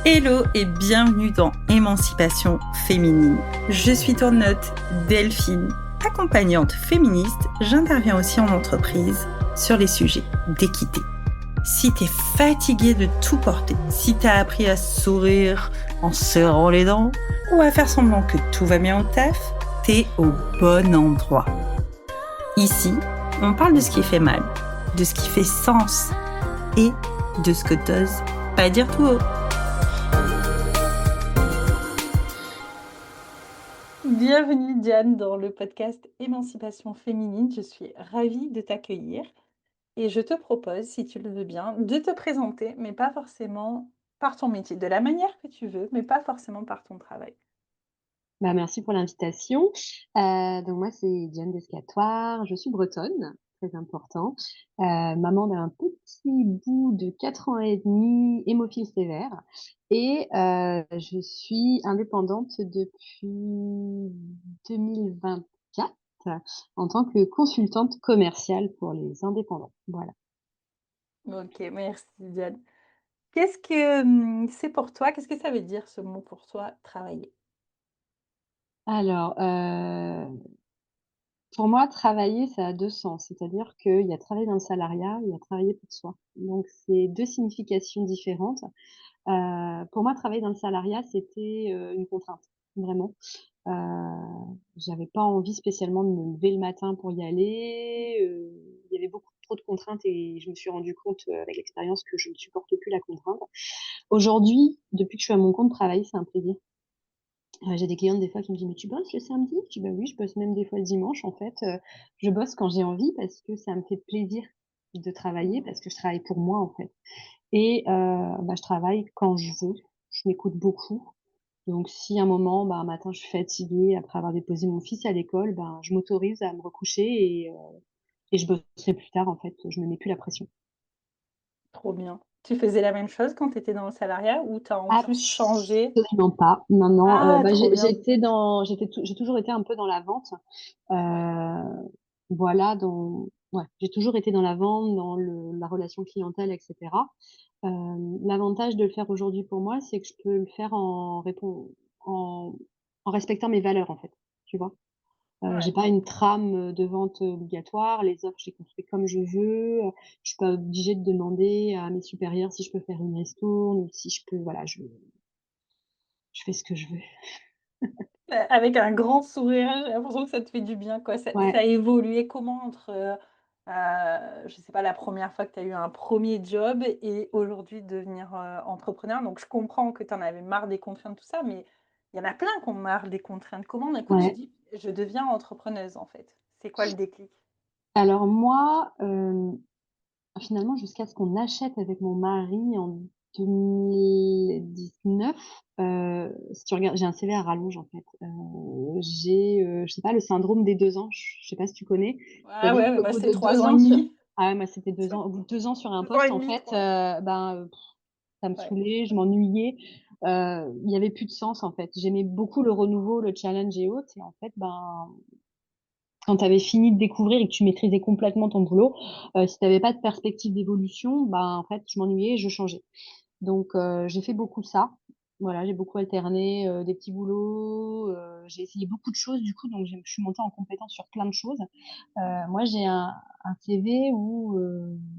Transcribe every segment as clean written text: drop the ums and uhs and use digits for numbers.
Hello et bienvenue dans Émancipation féminine. Je suis ton hôte Delphine. Accompagnante féministe, j'interviens aussi en entreprise sur les sujets d'équité. Si t'es fatiguée de tout porter, si t'as appris à sourire en serrant les dents ou à faire semblant que tout va bien au taf, t'es au bon endroit. Ici, on parle de ce qui fait mal, de ce qui fait sens et de ce que t'oses pas dire tout haut. Bienvenue Diane dans le podcast Émancipation féminine. Je suis ravie de t'accueillir et je te propose, si tu le veux bien, de te présenter, mais pas forcément par ton métier, de la manière que tu veux, mais pas forcément par ton travail. Merci pour l'invitation. Donc moi, c'est Diane Descatoires. Je suis bretonne, très important. Maman d'un petit bout de 4 ans et demi, hémophile sévère. Et je suis indépendante depuis 2024 en tant que consultante commerciale pour les indépendants. Voilà. Ok, merci Diane. Qu'est-ce que c'est pour toi? Qu'est-ce que ça veut dire ce mot pour toi, travailler? Alors, pour moi, travailler, ça a 2 sens. C'est-à-dire qu'il y a travailler dans le salariat, il y a travailler pour soi. Donc c'est 2 significations différentes. Pour moi, travailler dans le salariat, c'était, une contrainte, vraiment. Heu, J'avais pas envie spécialement de me lever le matin pour y aller, il y avait beaucoup trop de contraintes et je me suis rendu compte, avec l'expérience que je ne supporte plus la contrainte. Aujourd'hui, depuis que je suis à mon compte, travailler, c'est un plaisir. J'ai des clientes des fois qui me disent: «Mais tu bosses le samedi?» Je dis: «Bah oui, je bosse même des fois le dimanche en fait, je bosse quand j'ai envie parce que ça me fait plaisir de travailler, Mmh. parce que je travaille pour moi, en fait et je travaille quand je veux, je m'écoute beaucoup. Donc si à un moment, un matin je suis fatiguée après avoir déposé mon fils à l'école, je m'autorise à me recoucher et je bosserai plus tard en fait, je me mets plus la pression. Trop bien. Tu faisais la même chose quand tu étais dans le salariat ou tu as en plus changé? Absolument pas. Non, non, Ah, trop bien. j'ai toujours été un peu dans la vente. Ouais. Voilà, j'ai toujours été dans la vente, dans la relation clientèle et cetera. L'avantage de le faire aujourd'hui pour moi, c'est que je peux le faire en en respectant mes valeurs, en fait, tu vois? J'ai Ouais. pas une trame, de vente obligatoire. Les offres, je les construis comme je veux, je suis pas obligée de demander à mes supérieurs si je peux faire une ristourne ou si je peux voilà, je fais ce que je veux. Avec un grand sourire, j'ai l'impression que ça te fait du bien, quoi. Ça Ouais. a évolué comment entre, je sais pas, la première fois que tu as eu un premier job et aujourd'hui devenir, entrepreneur? Donc je comprends que tu en avais marre des contraintes, tout ça, mais il y en a plein qui ont marre des contraintes. Comment d'un coup tu Ouais. dis: «Je deviens entrepreneuse», en fait? C'est quoi le déclic? Alors moi, finalement, jusqu'à ce qu'on achète avec mon mari en 2019, si tu regardes j'ai un CV à rallonge, en fait. Je sais pas, le syndrome des 2 ans, je sais pas si tu connais? Ah C'est-à-dire ouais, mais qu'au moi bout c'était de 3 2 ans et ans sur demi. ah ouais, moi, c'était 2 ans. Au bout de 2 ans sur un 2 ans et poste, en demi, fait, 3 ans. ça me Ouais. saoulait, je m'ennuyais, il y avait plus de sens, en fait. J'aimais beaucoup le renouveau, le challenge et autres et en fait, quand tu avais fini de découvrir et que tu maîtrisais complètement ton boulot, si tu avais pas de perspective d'évolution, en fait, je m'ennuyais et je changeais. Donc j'ai fait beaucoup ça. Voilà, j'ai beaucoup alterné, des petits boulots, j'ai essayé beaucoup de choses du coup, donc je suis montée en compétence sur plein de choses. Moi, j'ai un CV où,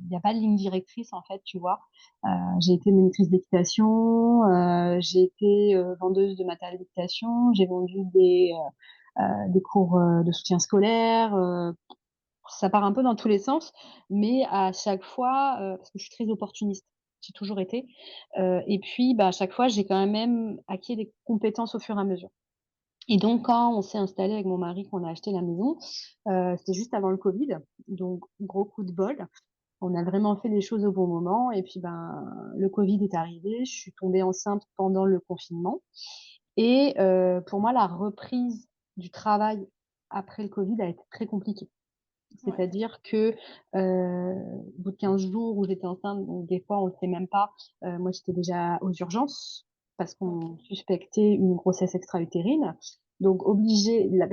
il y a pas de ligne directrice en fait, tu vois? Heu, j'ai été monitrice d'équitation, j'ai été, vendeuse de matériel d'équitation, j'ai vendu des cours, de soutien scolaire, ça part un peu dans tous les sens, mais à chaque fois, parce que je suis très opportuniste, j'ai toujours été, et puis, à chaque fois, j'ai quand même acquis des compétences au fur et à mesure. Et donc quand on s'est installés avec mon mari, qu'on a acheté la maison, c'était juste avant le covid, donc gros coup de bol. On a vraiment fait les choses au bon moment et puis, le covid est arrivé, je suis tombée enceinte pendant le confinement et pour moi, la reprise du travail après le covid a été très compliquée. Ouais. C'est-à-dire que, au bout de 15 jours où j'étais enceinte, donc des fois on le sait même pas, moi j'étais déjà aux urgences parce qu'on OK. suspectait une grossesse extra-utérine. Donc obligée la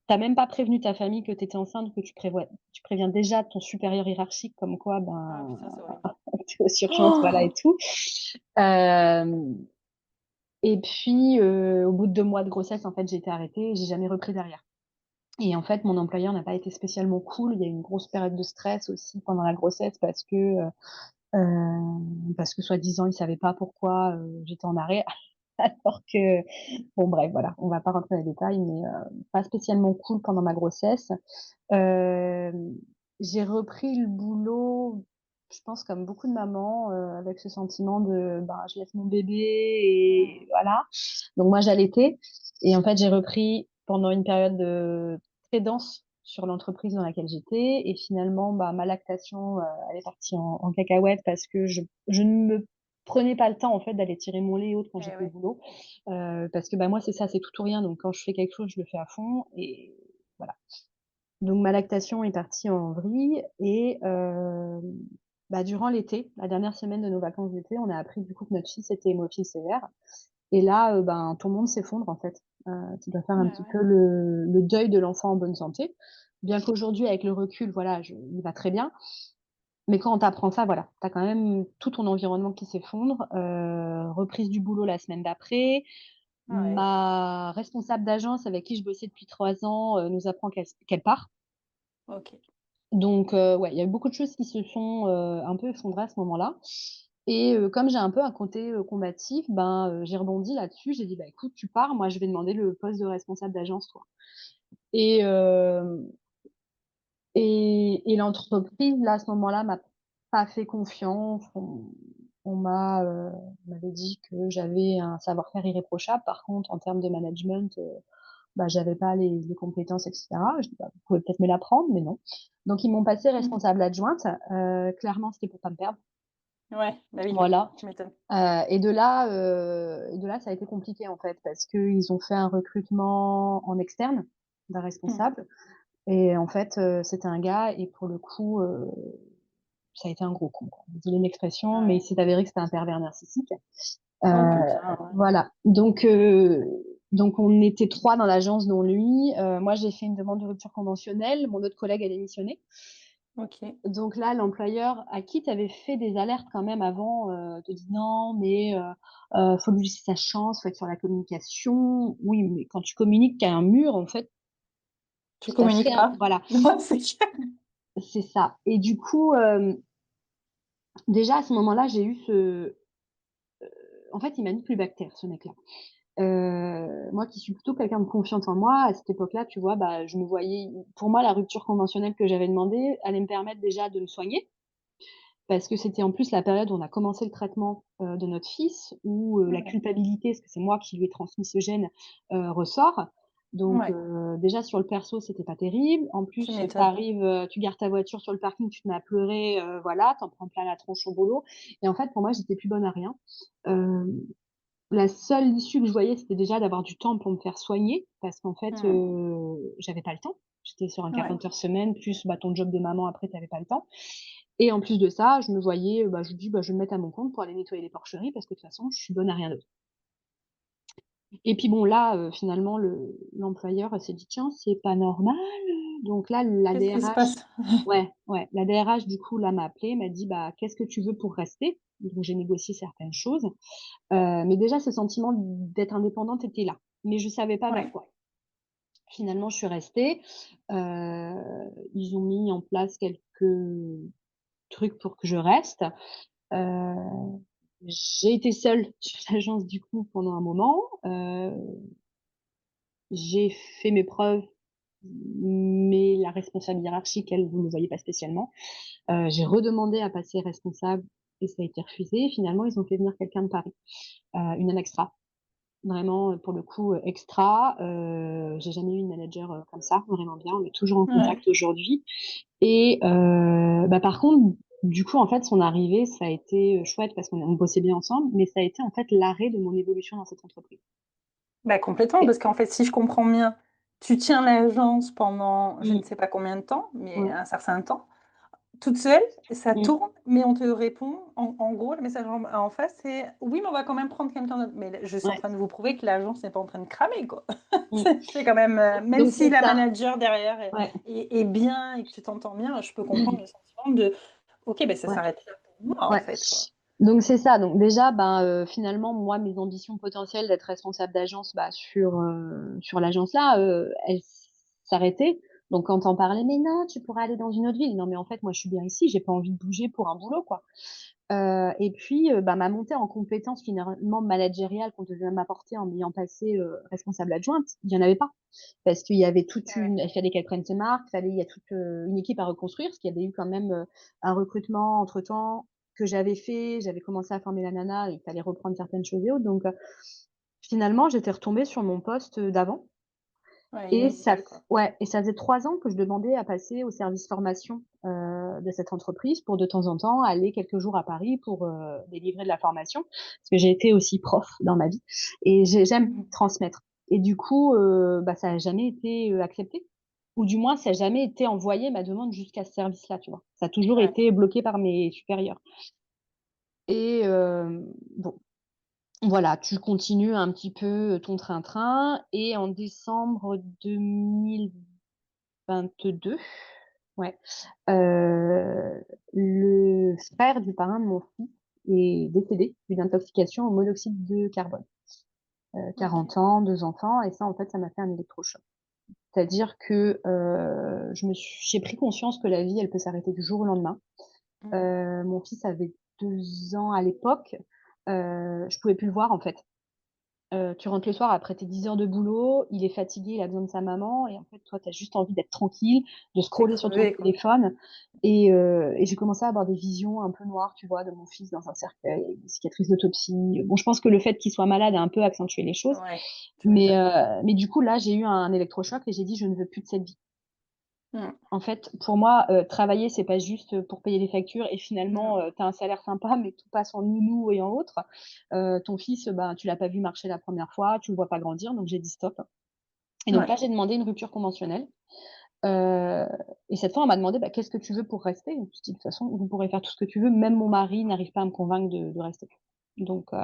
tu même pas prévenu ta famille que tu étais enceinte, que tu préviens déjà ton supérieur hiérarchique comme quoi, Ah putain, c'est horrible. tu es aux urgences, voilà et Oh! tout. Hem Et puis, au bout de 2 mois de grossesse, en fait, j'ai été arrêtée et j'ai jamais repris derrière. Et en fait, mon employeur n'a pas été spécialement cool. Il y a eu une grosse période de stress aussi pendant la grossesse parce que soi-disant, il savait pas pourquoi, j'étais en arrêt. Alors que bon bref, voilà, on va pas rentrer dans les détails, mais pas spécialement cool pendant ma grossesse. Hem, j'ai repris le boulot, je pense comme beaucoup de mamans, avec ce sentiment de, ben, je laisse mon bébé et Mmh. voilà. Donc moi, j'allaitais et en fait, j'ai repris pendant une période, très dense sur l'entreprise dans laquelle j'étais et finalement, bah, ma lactation, elle est partie en cacahuète parce que je ne me prenais pas le temps, en fait, d'aller tirer mon lait et autres quand Eh j'étais au ouais. boulot. Parce que, bah, moi, c'est ça, c'est tout ou rien. Donc quand je fais quelque chose, je le fais à fond et voilà. Donc ma lactation est partie en vrille et bah, durant l'été, la dernière semaine de nos vacances d'été, on a appris du coup que notre fils était hémophile sévère et là, ben, ton monde s'effondre en fait. Tu dois faire un Ouais, petit ouais. peu le deuil de l'enfant en bonne santé. Bien qu'aujourd'hui avec le recul, voilà, il va très bien, mais quand on t'apprend ça, voilà, tu as quand même tout ton environnement qui s'effondre. Reprise du boulot la semaine d'après. Ouais. Ma responsable d'agence avec qui je bossais depuis 3 ans, nous apprend qu'elle part. OK. Donc ouais, il y a eu beaucoup de choses qui se sont, un peu effondrées à ce moment-là et comme j'ai un peu un côté, combatif, ben, j'ai rebondi là-dessus. J'ai dit: «Bah, écoute, tu pars, moi je vais demander le poste de responsable d'agence, toi» et hem et l'entreprise, là, à ce moment-là, m'a pas fait confiance. On m'avait dit que j'avais un savoir-faire irréprochable. Par contre, en termes de management, bah, j'avais pas les compétences et cetera. Je dis: «Bah, vous pouvez peut-être me l'apprendre», mais non. Donc ils m'ont passée Mmh. responsable adjointe, clairement, c'était pour pas me perdre. Ouais, bah oui, Voilà, tu m'étonnes. et de là, ça a été compliqué, en fait, parce qu'ils ont fait un recrutement en externe d'un Mmh. responsable et en fait, c'était un gars et pour le coup, ça a été un gros con, quoi. Désolée de l'expression, mais il Ouais. s'est avéré que c'était un pervers narcissique. Heu, Oh putain, ouais. voilà, donc on était 3 dans l'agence dont lui. Moi, j'ai fait une demande de rupture conventionnelle, mon autre collègue a démissionné. OK. Donc là, l'employeur à qui tu avais fait des alertes quand même avant, te dit: «Non, mais faut lui laisser sa chance, faut être sur la communication». Oui, mais quand tu communiques, tu as un mur, en fait, Tu ça serait communiques un pas? voilà, Non, c'est clair. c'est ça et du coup, déjà à ce moment-là, j'ai eu en fait, il m'a mis plus bactère ce mec-là. Moi qui suis plutôt quelqu'un de confiance en moi, à cette époque-là, tu vois, bah, je me voyais pour moi, la rupture conventionnelle que j'avais demandée allait me permettre déjà de me soigner, parce que c'était en plus la période où on a commencé le traitement, de notre fils, où, la Ouais. culpabilité, parce que c'est moi qui lui ai transmis ce gène, ressort. Donc, Ouais, déjà sur le perso, c'était pas terrible. En tu plus, tu m'étonnes. arrives, tu gares ta voiture sur le parking, tu te mets à pleurer, voilà, tu en prends plein la tronche au boulot et en fait, pour moi, j'étais plus bonne à rien. Hem La seule issue que je voyais, c'était déjà d'avoir du temps pour me faire soigner parce qu'en fait, Mmh. j'avais pas le temps. J'étais sur un Ouais. 40 heures semaine plus, bah, ton job de maman après tu avais pas le temps et en plus de ça, je me voyais, bah, je me dis: «Bah, je vais me mettre à mon compte pour aller nettoyer les porcheries parce que de toute façon, je suis bonne à rien d'autre» et puis bon là, finalement l'employeur s'est dit: «Tiens, c'est pas normal», donc là la Qu'est-ce qui se DRH passe? ouais, ouais, la DRH du coup là m'a appelée, m'a dit: «Bah, qu'est-ce que tu veux pour rester?» Donc j'ai négocié certaines choses. Mais déjà ce sentiment d'être indépendante était là, mais je savais pas vers Ouais. quoi. Finalement, je suis restée, ils ont mis en place quelques trucs pour que je reste. Heu, j'ai été seule sur l'agence du coup pendant un moment, j'ai fait mes preuves, mais la responsable hiérarchique, elle, vous ne le voyez pas spécialement. J'ai redemandé à passer responsable et ça a été refusé. Finalement, ils ont fait venir quelqu'un de Paris, une nana extra. Vraiment, pour le coup, extra. J'ai jamais eu une manager, comme ça, vraiment bien. On est toujours en Ouais. contact aujourd'hui et bah, par contre, du coup, en fait, son arrivée, ça a été, chouette parce qu'on bossait bien ensemble, mais ça a été, en fait, l'arrêt de mon évolution dans cette entreprise. Bah, complètement, Et parce qu'en fait, si je comprends bien, tu tiens l'agence pendant je ne mmh, sais pas combien de temps, mais ouais, un certain temps, toute seule, ça mmh, tourne, mais on te répond en gros, le message en face, c'est: «Oui, mais on va quand même prendre quelqu'un d'autre». Mais je suis en ouais, train de vous prouver que l'agence n'est pas en train de cramer, quoi. mmh. C'est quand même, même Donc si c'est la ça, manager derrière ouais. est bien et que tu t'entends bien, je peux comprendre le sentiment de: «OK, ben ça Ouais, s'arrête là pour moi, en ouais. fait, quoi». Donc c'est ça. Donc déjà, finalement, moi, mes ambitions potentielles d'être responsable d'agence sur l'agence là, elles s'arrêtaient. Donc quand on parlait, mais non, tu pourrais aller dans une autre ville. Non, mais en fait, moi, je suis bien ici. J'ai pas envie de bouger pour un boulot, quoi. Et puis, ma montée en compétences finalement managériales qu'on devait m'apporter en ayant passé responsable adjointe, il y en avait pas. Parce qu'il y avait Ouais. il fallait qu'elle prenne ses marques, il y a toute une équipe à reconstruire, parce qu'il y avait eu quand même un recrutement entre-temps que j'avais fait, j'avais commencé à former la nana, et il fallait reprendre certaines choses et autres. Donc, finalement, j'étais retombée sur mon poste d'avant. Ouais, Et initial, quoi. ouais, et ça faisait 3 ans que je demandais à passer au service formation de cette entreprise pour de temps en temps aller quelques jours à Paris pour délivrer de la formation, parce que j'ai été aussi prof dans ma vie et j'aime Mhm. transmettre. Et du coup, ça n'a jamais été accepté, ou du moins ça n'a jamais été envoyé ma demande jusqu'à ce service-là, tu vois. Ça a toujours Ouais. été bloqué par mes supérieurs. Et bon, voilà, tu continues un petit peu ton train-train et en décembre 2022, ouais, le frère du parrain de mon fils est décédé d'une intoxication au monoxyde de carbone. Ok. 40 ans, 2 enfants, et ça, en fait, ça m'a fait un électrochoc. C'est-à-dire que j'ai pris conscience que la vie, elle peut s'arrêter du jour au lendemain. Mhm. Mon fils avait 2 ans à l'époque. Je pouvais plus le voir, en fait. Tu rentres le soir après tes 10 heures de boulot, il est fatigué, il a besoin de sa maman, et en fait, toi, tu as juste envie d'être tranquille, de T'es scroller sur ton crevé, quoi. téléphone. Et j'ai commencé à avoir des visions un peu noires, tu vois, de mon fils dans un cercueil, avec des cicatrices d'autopsie. Bon, je pense que le fait qu'il soit malade a un peu accentué les choses, Ouais, tu mais m'étonnes. du coup, là, j'ai eu un électrochoc et j'ai dit: «Je ne veux plus de cette vie». Mhm. En fait, pour moi, travailler, c'est pas juste pour payer les factures et finalement, Non. tu as un salaire sympa, mais tout passe en nounou et en autres. Ton fils, tu l'as pas vu marcher la première fois, tu le vois pas grandir, donc j'ai dit: «Stop». Et donc Ouais. là, j'ai demandé une rupture conventionnelle. Heu et cette fois, on m'a demandé: «Bah, qu'est-ce que tu veux pour rester?» Je dit: «De toute façon, vous pourrez faire tout ce que tu veux, même mon mari n'arrive pas à me convaincre de rester». Donc heu,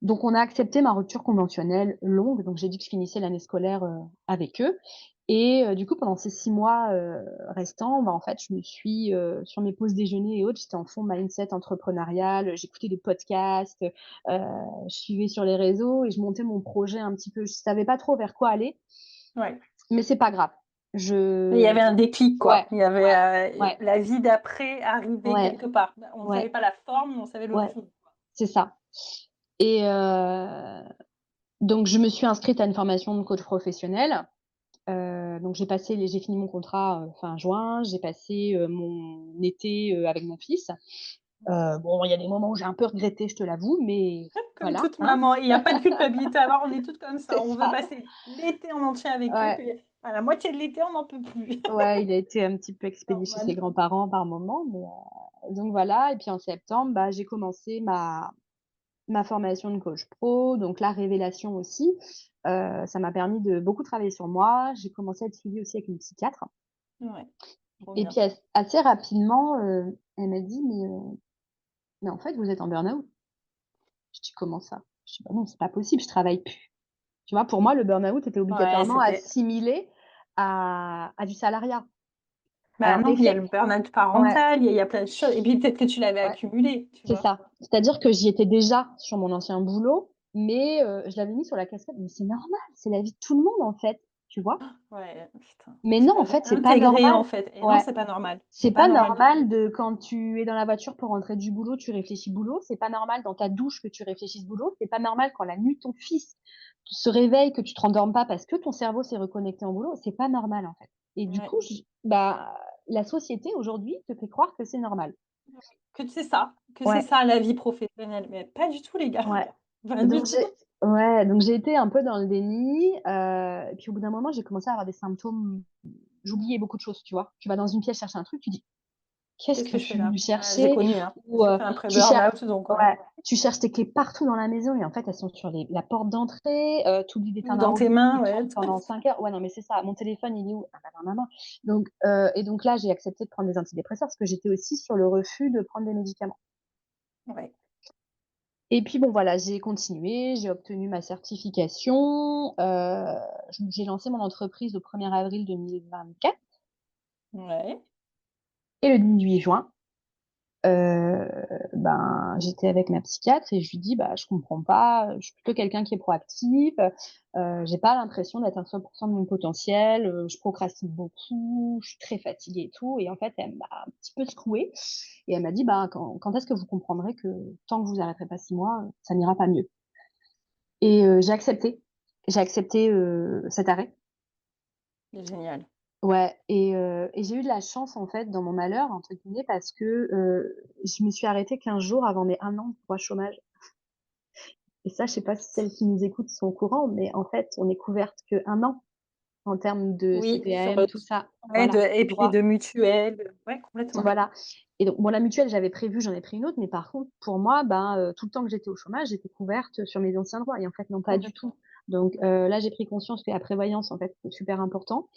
donc on a accepté ma rupture conventionnelle longue, donc j'ai dit que je finissais l'année scolaire, avec eux. Et du coup, pendant ces 6 mois, restants, en fait, je me suis, sur mes pauses déjeuner et autres, j'étais en fond mindset entrepreneurial, j'écoutais des podcasts, je suivais sur les réseaux et je montais mon projet un petit peu. Je savais pas trop vers quoi aller, Ouais. mais c'est pas grave. Il y Je avait un déclic, Ouais, quoi. Il y avait ouais, la vie d'après arrivait ouais, quelque part. On ne savait ouais, pas la forme, mais on savait le ouais, fond. c'est ça. Et donc je me suis inscrite à une formation de coach professionnel. Donc j'ai fini mon contrat, fin juin. J'ai passé, mon été, avec mon fils. Bon, il y a des moments où j'ai un peu regretté, je te l'avoue, mais Comme voilà, toute hein, maman, il y a pas de culpabilité à avoir, on est toutes comme ça. c'est On veut ça. passer l'été en entier avec eux, Ouais, puis à la moitié de l'été, on n'en peut plus. ouais, il a été un petit peu expédié chez ses Normal. grands-parents par moment, mais donc voilà. Et puis en septembre, j'ai commencé ma formation de coach pro, donc la révélation aussi. Ça m'a permis de beaucoup travailler sur moi. J'ai commencé à être suivie aussi avec une psychiatre, Ouais, trop et bien. puis assez rapidement, elle m'a dit: Mais en fait, vous êtes en burn-out». Je dis: «Comment ça?» Je dis: «Bah non, c'est pas possible, je travaille plus». Tu vois? Pour moi, le burn-out était Ouais, obligatoirement c'était assimilé à du salariat. bah, Alors non, il y a le effectivement, burn-out ouais, parental, il y a plein de choses et puis peut-être que tu l'avais ouais, accumulé, tu c'est vois? ça. C'est-à-dire que j'y étais déjà sur mon ancien boulot, mais je l'avais mis sur la casquette: «Mais c'est normal, c'est la vie de tout le monde, en fait», tu vois? Ouais, putain, Mais tu non, en l'avais fait, c'est pas intégré, normal. en fait et non, Ouais. c'est pas normal. C'est C'est pas pas normal du tout. normal de quand tu es dans la voiture pour rentrer du boulot, tu réfléchis boulot. C'est pas normal dans ta douche que tu réfléchisses boulot. C'est pas normal quand la nuit ton fils se réveille, que tu te rendormes pas parce que ton cerveau s'est reconnecté en boulot. C'est pas normal, en fait. Et du Ouais. coup, la société aujourd'hui te fait croire que c'est normal. Que c'est Ouais, ça la vie professionnelle, mais pas du tout les gars. ouais. Pas du Donc tout. donc j'ai été un peu dans le déni, et puis au bout d'un moment, j'ai commencé à avoir des symptômes. J'oubliais beaucoup de choses, tu vois? Tu vas dans une pièce chercher un truc, tu dis: «Qu'est-ce Qu'est-ce que que je je fais suis là? venue Ouais, j'ai chercher?» connu, hein. Ou J'ai fait un tu cherches pré-burnout donc ouais, tu cherches tes clés partout dans la maison et en fait, elles sont sur la porte d'entrée, tu oublies ou d'éteindre un dans tes rouleau mains, qui ouais. tourne pendant 5 heures. Ouais, non, mais c'est ça. Mon téléphone, il est où? Ah bah, dans ma main. Donc là, j'ai accepté de prendre des antidépresseurs parce que j'étais aussi sur le refus de prendre des médicaments. Ouais. Et puis bon, voilà, j'ai continué, j'ai obtenu ma certification, j'ai lancé mon entreprise le 1er avril 2024, Ouais. et le 18 juin, Heu, j'étais avec ma psychiatre et je lui dis: «Bah, je comprends pas, je suis plutôt quelqu'un qui est proactif, j'ai pas l'impression d'être à 100 de mon potentiel, je procrastine beaucoup, je suis très fatiguée et tout» et en fait, elle m'a un petit peu secouée et elle m'a dit: «Ben, quand est-ce que vous comprendrez que tant que vous arrêterez pas 6 mois, ça n'ira pas mieux?» et j'ai accepté. J'ai accepté, cet arrêt. Génial. Ouais et j'ai eu de la chance, en fait, dans mon «malheur» entre guillemets parce que, je me suis arrêtée 15 jours avant mes 1 an de droits chômage. Et ça, je sais pas si celles qui nous écoutent sont au courant, mais en fait, on est couverte que 1 an en termes de Oui, sur, CPAM, tout ça. ouais, Voilà, et de puis droits. de mutuelle, ouais, complètement. Voilà et donc bon, la mutuelle, j'avais prévu, j'en ai pris une autre, mais par contre, pour moi, tout le temps que j'étais au chômage, j'étais couverte sur mes anciens droits et en fait, non, pas du tout. Complètement. Donc Ouais, là, j'ai pris conscience que la prévoyance, en fait, c'est super important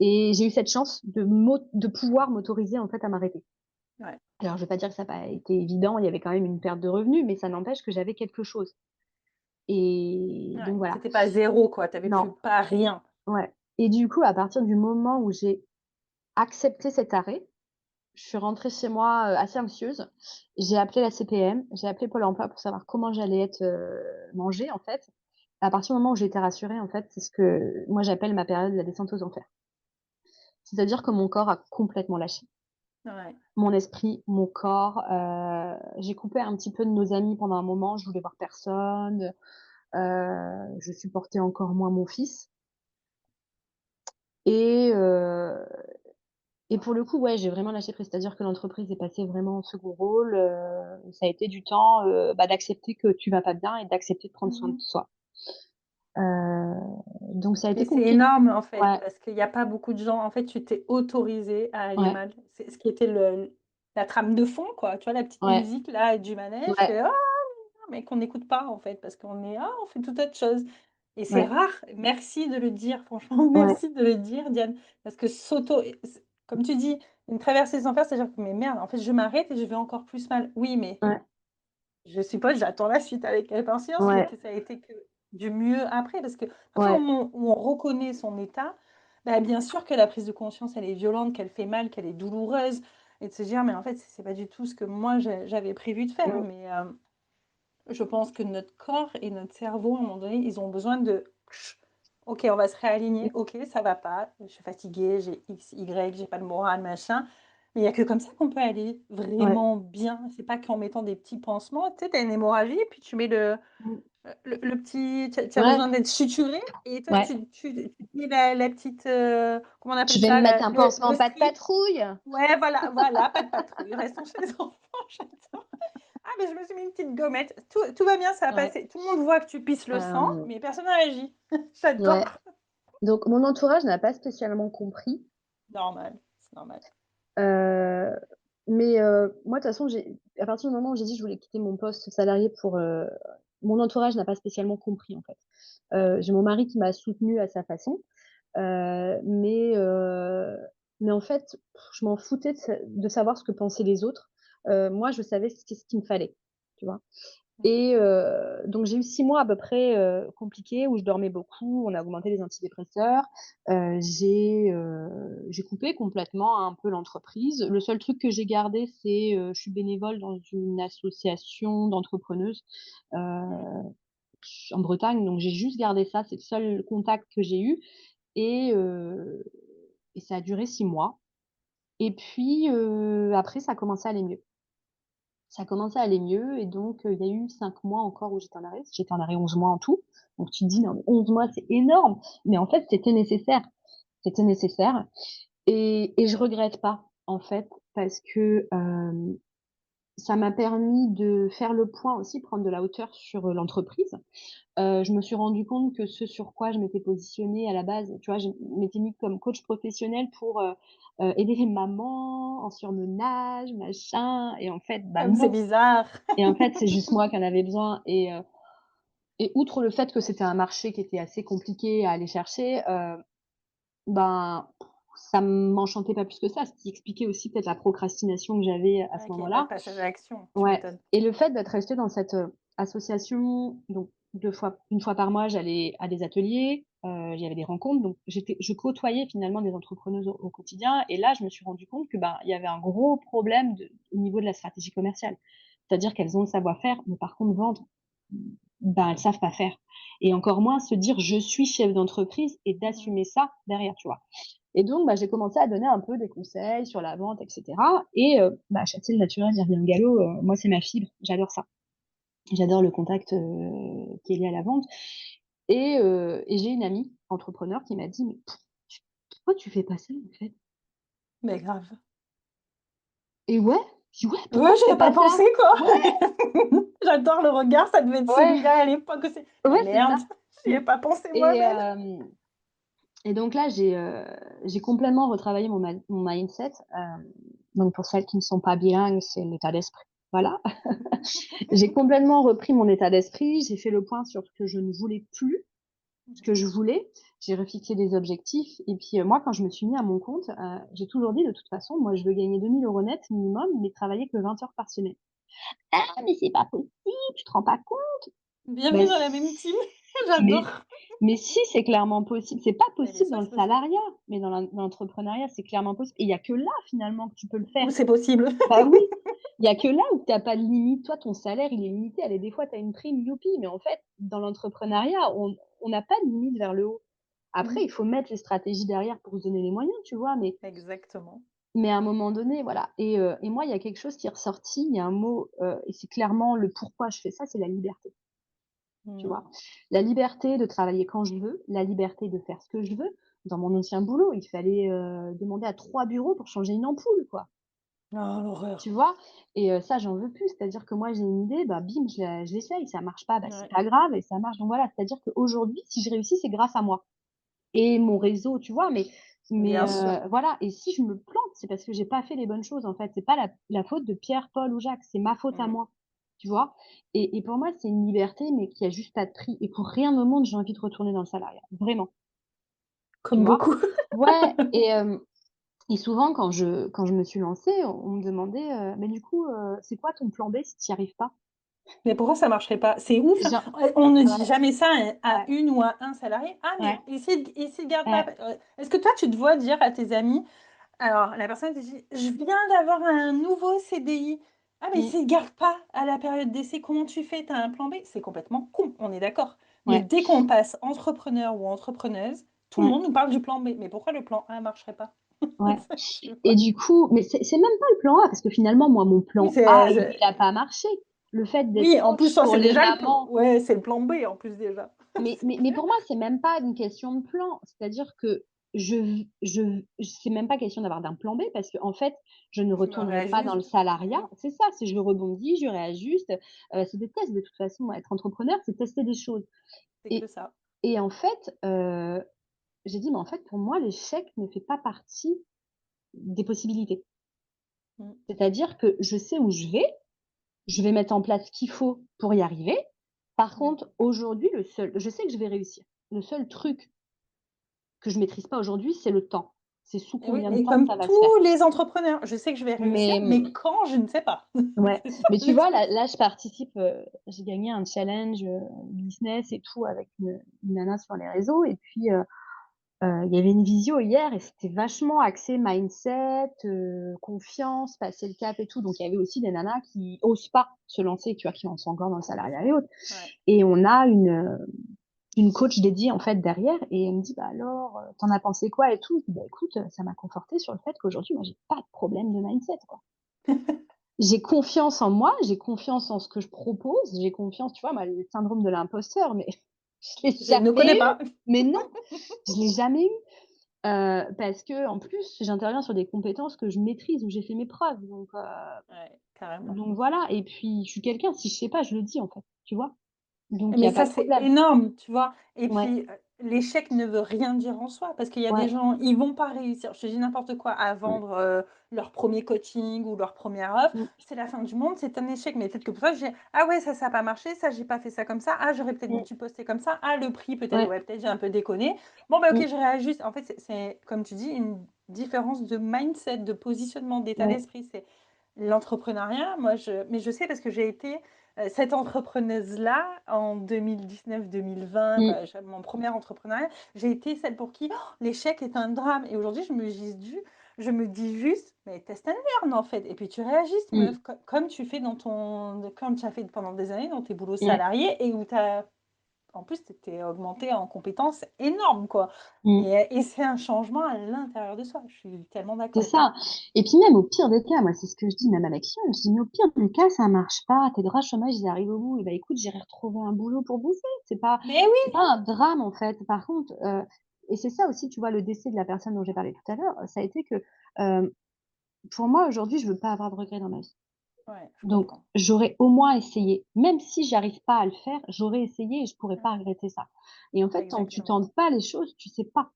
et j'ai eu cette chance de pouvoir m'autoriser, en fait, à m'arrêter. ouais, Alors, je vais pas dire que ça a pas été évident, il y avait quand même une perte de revenus, mais ça n'empêche que j'avais quelque chose et ouais. donc voilà. Tu pas à 0 quoi, tu avais plus Non. pas rien. Ouais et du coup, à partir du moment où j'ai accepté cet arrêt, je suis rentrée chez moi, assez anxieuse. J'ai appelé la CPM, j'ai appelé Pôle emploi pour savoir comment j'allais être, mangée, en fait. À partir du moment où j'ai été rassurée, en fait, c'est ce que moi j'appelle ma période de la descente aux enfers. C'est-à-dire que mon corps a complètement lâché. Ouais. Mon esprit, mon corps, j'ai coupé un petit peu de nos amis pendant un moment, je voulais voir personne, je supportais encore moins mon fils et heu Et pour le coup, ouais, j'ai vraiment lâché prise. C'est-à-dire que l'entreprise est passée vraiment en second rôle, ça a été du temps, d'accepter que tu vas pas bien et d'accepter de prendre soin de Mmh. soi. Donc ça a été Mais c'est compliqué. énorme, en fait, Ouais, parce qu'il y a pas beaucoup de gens en fait, tu t'es autorisé à aller ouais, mal. C'est ce qui était la trame de fond, quoi. Tu vois, la petite ouais, musique là du manège, ouais, fait: «Ah!» mais qu'on n'écoute pas, en fait, parce qu'on est: «Ah, on fait tout autre chose» et c'est ouais, rare. Merci de le dire, franchement, ouais, merci de le dire, Diane, parce que comme tu dis, une traversée sans faire, c'est-à-dire que: «Mais merde, en fait, je m'arrête et je vais encore plus mal». Oui, mais ouais, je suppose, j'attends la suite avec impatience, mais ouais, que ça a été que du mieux après, parce qu'à partir du ouais, moment où on reconnaît son état, bah, bien sûr que la prise de conscience, elle est violente, qu'elle fait mal, qu'elle est douloureuse et de se dire: «Mais en fait, c'est pas du tout ce que moi j'avais prévu de faire». mmh, Mais, je pense que notre corps et notre cerveau, à un moment donné, ils ont besoin de: «OK, on va se réaligner. OK, ça va pas, je suis fatiguée, j'ai X, Y, j'ai pas le moral, machin». Mais il y a que comme ça qu'on peut aller ouais, vraiment bien. C'est pas qu'en mettant des petits pansements. Tu sais, tu as une hémorragie et puis tu mets mmh, le petit tu as ouais, besoin d'être suturé et toi ouais. tu te mets la petite, comment on Je appelle vais me ça? mettre un pansement Le pas de strip. patrouille. Ouais, voilà, voilà, pas de patrouille, restons chez les enfants, j'adore. Ah, mais je me suis mis une petite gommette. Tout va bien, ça va Ouais, passer. Tout le monde voit que tu pisses le sang, hem, mais personne ne réagit. J'adore. ouais. Donc mon entourage n'a pas spécialement compris. Normal, c'est normal. Heu, moi de toute façon, j'ai à partir du moment où j'ai dit que je voulais quitter mon poste salarié pour, mon entourage n'a pas spécialement compris, en fait. Ouais, J'ai mon mari qui m'a soutenue à sa façon, heu, mais heu, mais en fait, je m'en foutais de savoir ce que pensaient les autres. Moi, je savais ce qu'il me fallait, tu vois? mmh, Et donc j'ai eu 6 mois à peu près, compliqués où je dormais beaucoup, on a augmenté les antidépresseurs. J'ai coupé complètement un peu l'entreprise. Le seul truc que j'ai gardé, c'est, je suis bénévole dans une association d'entrepreneuses, mmh, en Bretagne, donc j'ai juste gardé ça, c'est le seul contact que j'ai eu et ça a duré 6 mois et puis, après ça a commencé à aller mieux. Ça a commencé à aller mieux et donc il y a eu 5 mois encore où j'étais en arrêt. J'étais en arrêt 11 mois en tout. Donc tu te dis: «Non mais 11 mois, c'est énorme!» mais en fait, c'était nécessaire. C'était nécessaire et je regrette pas, en fait, parce que, ça m'a permis de faire le point aussi, prendre de la hauteur sur, l'entreprise. Je me suis rendu compte que ce sur quoi je m'étais positionnée à la base, tu vois, je m'étais mis comme coach professionnel pour, aider les mamans en surmenage, machin et en fait, comme c'est non. bizarre. Et en fait, c'est juste moi qui en avais besoin et outre le fait que c'était un marché qui était assez compliqué à aller chercher, ben, ça m'enchantait pas plus que ça. Ce qui expliquait aussi peut-être la procrastination que j'avais à ce Ouais, qu'il y ait pas de moment-là. passage à l'action, tu Ouais m'étonnes. et le fait d'être restée dans cette, association, donc 1 fois par mois, j'allais à des ateliers, il y avait des rencontres, donc je côtoyais finalement des entrepreneuses au quotidien et là, je me suis rendu compte que, ben, il y avait un gros problème au niveau de la stratégie commerciale. C'est-à-dire qu'elles ont le savoir-faire, mais par contre vendre, ben, elles savent pas faire et encore moins se dire: «Je suis chef d'entreprise» et Mmh. d'assumer ça derrière, tu vois? Et donc, bah, j'ai commencé à donner un peu des conseils sur la vente et cetera et bah, chasser le naturel, vient bien le galop, moi, c'est ma fibre, j'adore ça. J'adore le contact, qui est lié à la vente et j'ai une amie entrepreneur qui m'a dit: «Mais pourquoi tu fais pas ça, en fait?» Mais grave. Et ouais, je dis: «Ouais, Ouais, pourquoi tu j'y fais ai pas pas ça?» pensé, quoi. Ouais, J'adore le regard, ça devait être ouais, celui-là à l'époque aussi. Mais ouais, c'est merde, ça. j'y Mmh ai pas pensé et moi-même. donc là, j'ai complètement retravaillé mon mindset, donc pour celles qui ne sont pas bilingues, c'est l'état d'esprit. Voilà. J'ai complètement repris mon état d'esprit, j'ai fait le point sur ce que je ne voulais plus, ce que Mmh. je voulais. J'ai refixé des objectifs et puis, moi, quand je me suis mis à mon compte, j'ai toujours dit: «De toute façon, moi, je veux gagner 2 000 € net minimum, mais travailler que 20 heures par semaine». «Ah, mais c'est pas possible, tu te rends pas compte?» Bienvenue Bah dans la même team, mais j'adore. mais si, c'est clairement possible. C'est pas Mais bien possible sûr dans que le c'est possible. salariat, mais dans l'entrepreneuriat, c'est clairement possible et il y a que là, finalement, que tu peux le faire. Où c'est possible. Bah oui, il y a que là où tu as pas de limite. Toi, ton salaire, il est limité. Allez, des fois, tu as une prime, youpi, mais en fait, dans l'entrepreneuriat, on n'a pas de limite vers le haut. Après, Mmh. il faut mettre les stratégies derrière pour se donner les moyens, tu vois? Exactement. Mais à un moment donné, voilà et moi, il y a quelque chose qui est ressorti, il y a un mot, et c'est clairement le pourquoi je fais ça, c'est la liberté, tu Mmh. vois? La liberté de travailler quand je veux, la liberté de faire ce que je veux. Dans mon ancien boulot, il fallait, demander à 3 bureaux pour changer une ampoule, quoi. Oh Tu l'horreur. vois? Et ça, j'en veux plus. C'est-à-dire que moi, j'ai une idée, bah, bim, je l'essaye. Ça marche pas, bah, c'est Ouais. pas grave et ça marche. Donc voilà, c'est-à-dire qu'aujourd'hui, si je réussis, c'est grâce à moi et mon réseau, tu vois? Mais Bien sûr. voilà et si je me plante, c'est parce que j'ai pas fait les bonnes choses, en fait. C'est pas la faute de Pierre, Paul ou Jacques, c'est ma faute à Mmh. moi, tu vois? Et pour moi, c'est une liberté, mais qui a juste pas de prix et pour rien au monde, j'ai envie de retourner dans le salariat, vraiment, tu Comme vois? beaucoup. Ouais et souvent quand je me suis lancée, on me demandait, «Mais du coup, c'est quoi ton plan B si tu y arrives pas?» Mais pourquoi ça marcherait pas? C'est ouf, hein. Genre On ne dit ouais, jamais ça à ouais, une ou à un salarié: «Ah mais ouais, et s'il garde pas?» ouais, Est-ce que toi tu te vois dire à tes amis alors la personne te dit: «Je viens d'avoir un nouveau CDI. Ah mais mmh, s'il garde pas à la période d'essai, comment tu fais? Tu as un plan B?» C'est complètement con, on est d'accord. Mais ouais, dès qu'on passe entrepreneur ou entrepreneuse, tout le ouais, monde nous parle du plan B. Mais pourquoi le plan A marcherait pas? ouais Je sais et pas. du coup mais c'est même pas le plan A parce que finalement, moi, mon Oui, plan A, c'est il a pas marché. Le fait d'être oui, en plus coach ça pour c'est les déjà le plan mamans ouais, c'est le plan B en plus déjà. C'est mais clair. pour moi, c'est même pas une question de plan. C'est-à-dire que c'est même pas question d'avoir d'un plan B parce qu'en fait, je ne Tu me retournerai pas dans le réajustes. salariat. Mmh. C'est ça, c'est je rebondis, je réajuste, c'est des tests de toute façon. Être entrepreneur, c'est tester des choses C'est que et ça. en fait, j'ai dit: «Mais en fait, pour moi, l'échec ne fait pas partie des possibilités». Mmh. C'est-à-dire que je sais où je vais mettre en place ce qu'il faut pour y arriver. Par Mmh. contre, aujourd'hui, je sais que je vais réussir. Le seul truc que je maîtrise pas aujourd'hui, c'est le temps. C'est sous Et oui, combien de et temps comme ça va se faire. tous les entrepreneurs, je sais que je vais réussir, Mais, mais quand, je ne sais pas. ouais, C'est ça mais tu le vois, truc. là, je participe, j'ai gagné un challenge, business et tout avec une nana sur les réseaux et puis, il y avait une visio hier et c'était vachement axé mindset, confiance, passer le cap et tout. Donc il y avait aussi des nanas qui osent pas se lancer, tu vois, qui en sont encore dans le salariat et autres. Ouais. Et on a une coach dédiée, en fait, derrière et elle me dit: «Bah alors, tu as pensé quoi et tout?» Je dis: «Bah écoute, ça m'a confortée sur le fait qu'aujourd'hui, moi, j'ai pas de problème de mindset, quoi. J'ai confiance en moi, j'ai confiance en ce que je propose, j'ai confiance», tu vois, moi, le syndrome de l'imposteur, mais je l'ai Je ne connais jamais eu. pas. Mais non, je l'ai jamais eu, parce qu'en plus, j'interviens sur des compétences que je maîtrise, où j'ai fait mes preuves, Ouais, carrément. donc voilà et puis je suis quelqu'un, si je sais pas, je le dis, en fait, tu vois? Donc il y Mais a pas ça, de c'est problème. énorme, tu vois? Et Ouais, puis, l'échec ne veut rien dire en soi, parce qu'il y a des ouais, gens, ils vont pas réussir, je te dis n'importe quoi, à ouais. vendre, leur premier coaching ou leur première offre. Mmh, C'est la fin du monde, c'est un échec. Mais peut-être que pour toi, j'ai: «Ah ouais, ça a pas marché, ça, j'ai pas fait ça comme ça. Ah, j'aurais peut-être mmh, dû poster comme ça. Ah, le prix peut-être, ouais, ouais, peut-être j'ai un peu déconné. Bon, bah, OK, mmh, je réajuste». En fait, c'est comme tu dis, une différence de mindset, de positionnement, d'état ouais, d'esprit. C'est l'entrepreneuriat, moi, je sais parce que j'ai été cette entrepreneuse-là, en 2019-2020, Mm, quoi, mon premier entrepreneuriat, j'ai été celle pour qui l'échec est un drame. Et aujourd'hui, je me dis juste, mais test and learn en fait. Et puis tu réagis, mm, meuf, comme tu fais comme tu as fait pendant des années dans tes boulots ouais, salariés et où tu as en plus, tu étais augmenté en compétences énormes, quoi. mm. Et c'est un changement à l'intérieur de soi. Je suis tellement C'est d'accord. ça. Et puis même au pire des cas, moi, c'est ce que je dis même à ma cliente, je dis, mais au pire des cas, ça marche pas, tes droits chômage, ils arrivent au bout, et bah écoute, j'irai retrouver un boulot pour bouffer. Mais oui, C'est pas un drame, en fait. Par contre, et c'est ça aussi, tu vois, le décès de la personne dont j'ai parlé tout à l'heure, ça a été que, pour moi, aujourd'hui, je veux pas avoir de regrets dans ma vie. ouais, je Donc, comprends. j'aurais au moins essayé. Même si j'arrive pas à le faire, j'aurais essayé et je pourrais Mm, pas regretter ça. Et en fait, tant que tu exactement. tentes pas les choses, tu sais pas.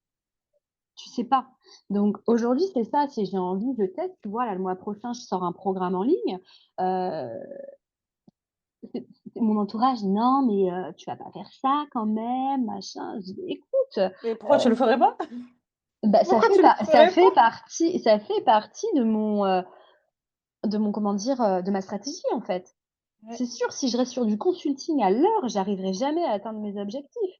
Tu sais pas. Donc aujourd'hui, c'est ça, si j'ai envie, je teste. Tu vois, là, le mois prochain, je sors un programme en ligne. Heu, mon entourage: «Non, mais tu vas pas faire ça quand même, machin». Je dis: «Écoute, Mais pourquoi tu le ferais pas? bah, Pourquoi tu le ferais pas? ça fait partie de mon comment dire? De ma stratégie, en fait. Ouais. C'est sûr, si je reste sur du consulting à l'heure, j'arriverai jamais à atteindre mes objectifs.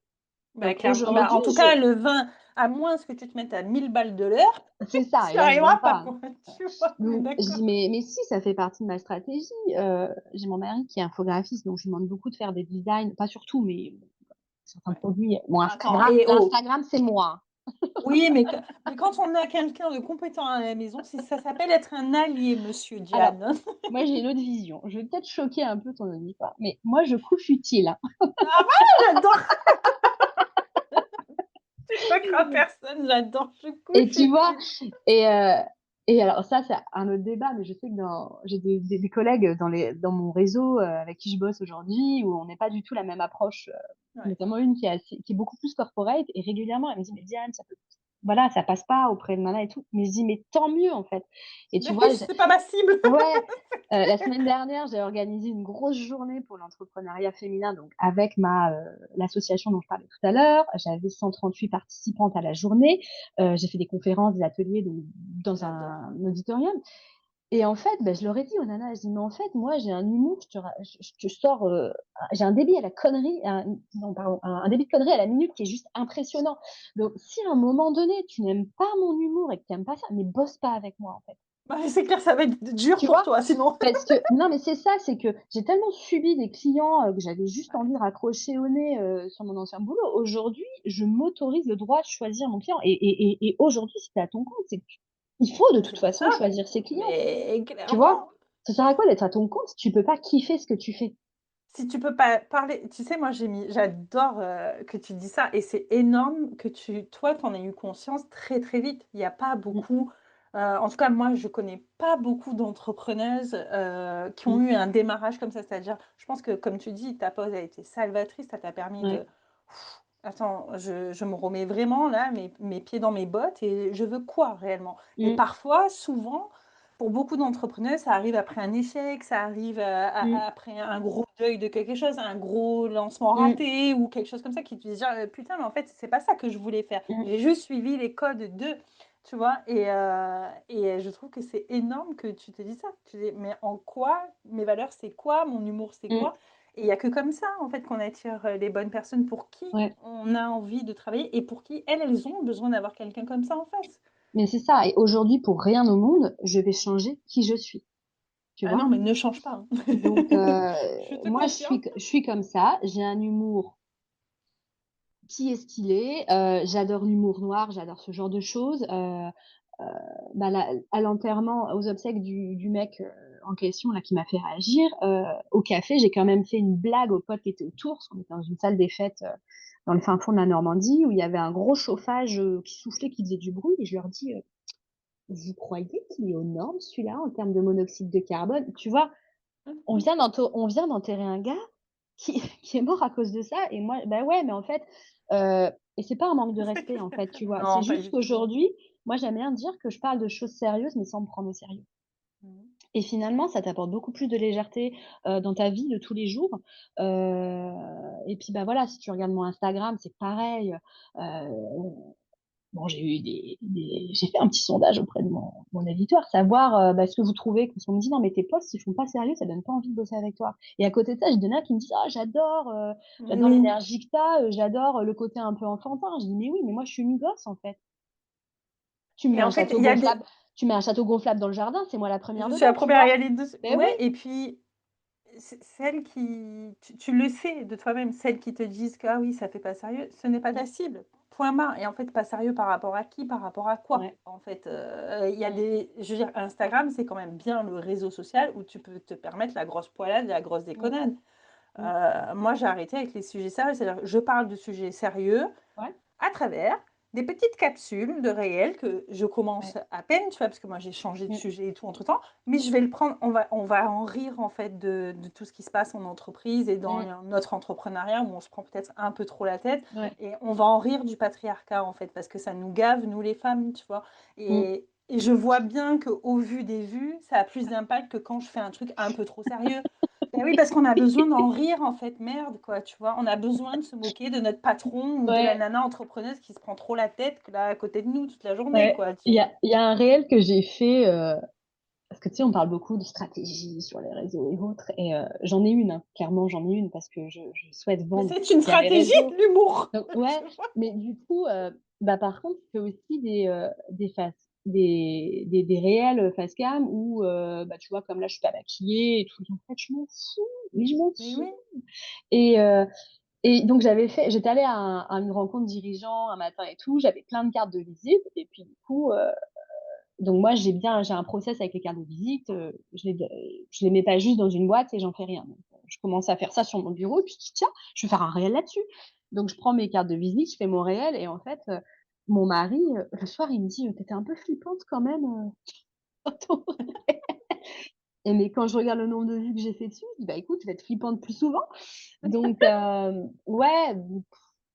Bah, Donc clairement. Bah, aujourd'hui, en tout je cas, le vin, à moins que tu te mettes à 1000 balles de l'heure, c'est ça, tu et n'y là, je vends arriveras pas, pas. quoi. Tu vois, on est Donc je d'accord. dis: «Mais si, ça fait partie de ma stratégie». J'ai mon mari qui est infographiste, donc je lui demande beaucoup de faire des designs, pas sur tout, mais certains Ouais. produits. Mon Attends, Instagram et oh, l'Instagram, c'est moi, hein. oui, mais quand on a quelqu'un de compétent à la maison, ça s'appelle être un allié, monsieur Alors, Diane. moi, j'ai une autre vision. Je vais peut-être choquer un peu ton auditoire, mais moi, je couche utile, hein. Ah bah, j'adore, tu choqueras personne, j'adore, je Et couche tu vois? utile. Et alors ça, c'est un autre débat, mais je sais que j'ai des collègues dans mon réseau, avec qui je bosse aujourd'hui, où on n'est pas du tout la même approche, Ouais, notamment une qui est beaucoup plus corporate, et régulièrement, elle me dit: «Mais Diane, ça peut voilà, ça passe pas auprès de nana et tout». Mais je dis: «Mais tant mieux, en fait». Et tu mais vois, c'est pas ma cible. ouais, la semaine dernière, j'ai organisé une grosse journée pour l'entrepreneuriat féminin, donc avec l'association dont je parlais tout à l'heure. J'avais 138 participantes à la journée. J'ai fait des conférences, des ateliers, donc dans J'adore. un auditorium. Et en fait, bah, je leur ai dit aux nanas, je dis: «Mais en fait, moi, j'ai un humour, je te sors, j'ai un débit à la connerie, non, pardon, un débit de conneries à la minute qui est juste impressionnant. Donc si à un moment donné, tu n'aimes pas mon humour et que tu aimes pas ça, mais bosse pas avec moi, en fait». Bah, c'est clair, ça va être dur Tu pour vois? toi sinon. Parce que non, mais c'est ça, c'est que j'ai tellement subi des clients, que j'avais juste Ouais, envie de raccrocher au nez, sur mon ancien boulot. Aujourd'hui, je m'autorise le droit de choisir mon client, et aujourd'hui, si tu es à ton compte, c'est que il faut de mais toute c'est pour ça. façon choisir ses clients, Mais tu vois? clairement, Ça sert à quoi d'être à ton compte si tu peux pas kiffer ce que tu fais? si tu peux pas parler, tu sais, moi j'adore, que tu dis ça et c'est énorme que toi, tu en aies eu conscience très, très vite. Il y a pas Mmh, beaucoup, en tout cas moi je connais pas beaucoup d'entrepreneuses, qui ont mmh, eu un démarrage comme ça. C'est-à-dire, je pense que comme tu dis, ta pause a été salvatrice, ça t'a permis de: ouais, «Attends, je me remets vraiment là, mes pieds dans mes bottes et je veux quoi réellement?» Et mmh, parfois, souvent, pour beaucoup d'entrepreneurs, ça arrive après un échec, ça arrive, mmh, après un gros deuil de quelque chose, un gros lancement mmh, raté ou quelque chose comme ça qui te dit: «Putain, mais en fait, c'est pas ça que je voulais faire. mmh, J'ai juste suivi les codes de», tu vois? Et je trouve que c'est énorme que tu te dis ça. Tu dis: «Mais en quoi mes valeurs, c'est quoi? Mon humour, c'est mmh, quoi?» Et il y a que comme ça, en fait, qu'on attire, les bonnes personnes pour qui ouais. on a envie de travailler et pour qui elles ont besoin d'avoir quelqu'un comme ça en face. Mais c'est ça, et aujourd'hui, pour rien au monde, je vais changer qui je suis, tu Ah non, vois? mais ne change pas, hein. Donc Je te moi, confirme. je suis comme ça, j'ai un humour qui est stylé, j'adore l'humour noir, j'adore ce genre de choses. Heu, Bah, là, à l'enterrement, aux obsèques du mec, en question là qui m'a fait réagir, au café, j'ai quand même fait une blague aux potes qui étaient autour, parce qu'on était dans une salle des fêtes, dans le fin fond de la Normandie, où il y avait un gros chauffage, qui soufflait, qui faisait du bruit, et je leur dis: «Vous croyez qu'il est aux normes celui-là en termes de monoxyde de carbone?» Tu vois? On vient d'enterrer un gars qui qui est mort à cause de ça, et moi, bah, ouais, mais en fait, et c'est pas un manque de C'est respect, clair. en fait, tu vois? C'est Non, pas juste du tout. qu'aujourd'hui, moi, j'aime bien dire que je parle de choses sérieuses, mais sans me prendre au sérieux, Mmh. et finalement, ça t'apporte beaucoup plus de légèreté, dans ta vie de tous les jours, et puis, bah, voilà, si tu regardes mon Instagram, c'est pareil, heu bon, j'ai fait un petit sondage auprès de mon éditeur, savoir ce que vous trouvez. Parce qu'on me dit, non, mais tes posts, ils font pas sérieux, ça donne pas envie de bosser avec toi. Et à côté de ça, j'ai des nanas qui me disent, ah, Mais j'adore oui. l'énergie que t'as, j'adore le côté un peu enfantin. Je dis, mais oui, mais moi, je suis une gosse, en fait. Tu me mets Et un en fait, château il y a des gonflable, tu mets un château gonflable dans le jardin, c'est moi la première je suis la dedans, tu première à vois? y aller dessus. Ben oui, Ouais, et puis celles qui tu le sais de toi-même, celles qui te disent que: «Ah oui, ça fait pas sérieux», ce n'est pas mmh, ta cible, point barre. Et en fait, pas sérieux par rapport à qui? Par rapport à quoi? ouais, En fait, il y a mmh, des je veux dire, Instagram, c'est quand même bien le réseau social où tu peux te permettre la grosse poilade et la grosse mmh, déconnade. mmh, Moi, j'ai arrêté avec les sujets sérieux, c'est-à-dire que je parle de sujets sérieux ouais, à travers des petites capsules de réel que je commence ouais, à peine, tu vois, parce que moi j'ai changé de mmh, sujet et tout entre-temps, mais je vais le prendre, on va en rire en fait de tout ce qui se passe en entreprise et dans mmh, notre entrepreneuriat où on se prend peut-être un peu trop la tête ouais, et on va en rire du patriarcat en fait parce que ça nous gave, nous les femmes, tu vois. mmh. Et je vois bien qu'au vu des vues, ça a plus d'impact que quand je fais un truc un peu trop sérieux. Ben oui, parce qu'on a besoin d'en rire, en fait, merde, quoi, tu vois. On a besoin de se moquer de notre patron ou de la Ouais, nana entrepreneuse qui se prend trop la tête que là, à côté de nous toute la journée, ouais. quoi, tu vois. Il y a un réel que j'ai fait, parce que tu sais, on parle beaucoup de stratégie sur les réseaux et autres, et j'en ai une, hein, clairement, j'en ai une, parce que je souhaite Mais vendre c'est une via les stratégie, réseaux. l'humour, Donc, ouais, tu vois. mais du coup, par contre, je fais aussi des réels face cam où, tu vois, comme là, je suis pas maquillée et tout. En fait, je m'en fous, mais je m'en Mais fous. oui, Et, euh, et donc, j'étais allée à une rencontre dirigeant un matin et tout. J'avais plein de cartes de visite. Et puis, du coup, donc moi, j'ai un process avec les cartes de visite. Je les mets pas juste dans une boîte et j'en fais rien. Donc, je commence à faire ça sur mon bureau et puis je dis, tiens, je vais faire un réel là-dessus. Donc je prends mes cartes de visite, je fais mon réel et en fait, mon mari, le soir, il me dit, t'étais un peu flippante quand même. Dans ton réel. Et mais quand je regarde le nombre de vues que j'ai fait dessus, je dis, bah écoute, je vais être flippante plus souvent. Donc, ouais,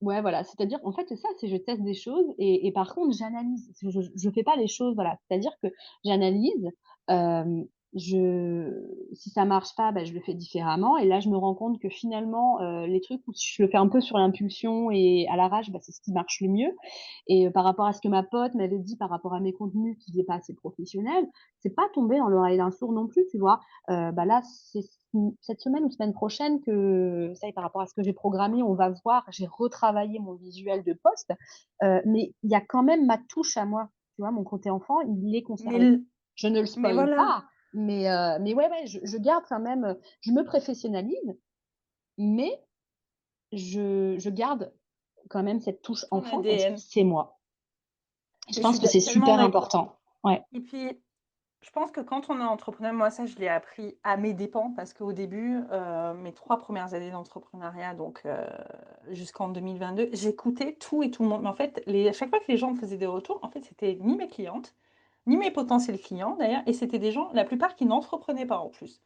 ouais, voilà, c'est-à-dire, en fait, c'est ça, c'est je teste des choses et par contre, j'analyse. Je fais pas les choses, voilà, c'est-à-dire que j'analyse, hem, je si ça marche pas, bah, je le fais différemment et là, je me rends compte que finalement, les trucs où je le fais un peu sur l'impulsion et à l'arrache, bah, c'est ce qui marche le mieux et par rapport à ce que ma pote m'avait dit par rapport à mes contenus qui étaient pas assez professionnels, c'est pas tombé dans l'oreille d'un sourd non plus, tu vois? Là, c'est cette semaine ou semaine prochaine que ça y est, par rapport à ce que j'ai programmé, on va voir, j'ai retravaillé mon visuel de poste, mais il y a quand même ma touche à moi, tu vois? Mon côté enfant, il est mais, conservé. Je ne le mais spoil voilà, pas, mais ouais, ouais, je garde quand même, je me professionnalise, mais je garde quand même cette touche ton enfant parce que ADN. c'est moi. Je Mais je suis pense que c'est tellement super d'accord. important. Ouais, Et puis, je pense que quand on est entrepreneur, moi ça je l'ai appris à mes dépens parce qu'au début, mes 3 premières années d'entrepreneuriat, donc jusqu'en 2022, j'écoutais tout et tout le monde. Mais en fait, à chaque fois que les gens me faisaient des retours, en fait, c'était ni mes clientes, ni mes potentiels clients d'ailleurs, et c'était des gens, la plupart qui n'entreprenaient pas en plus.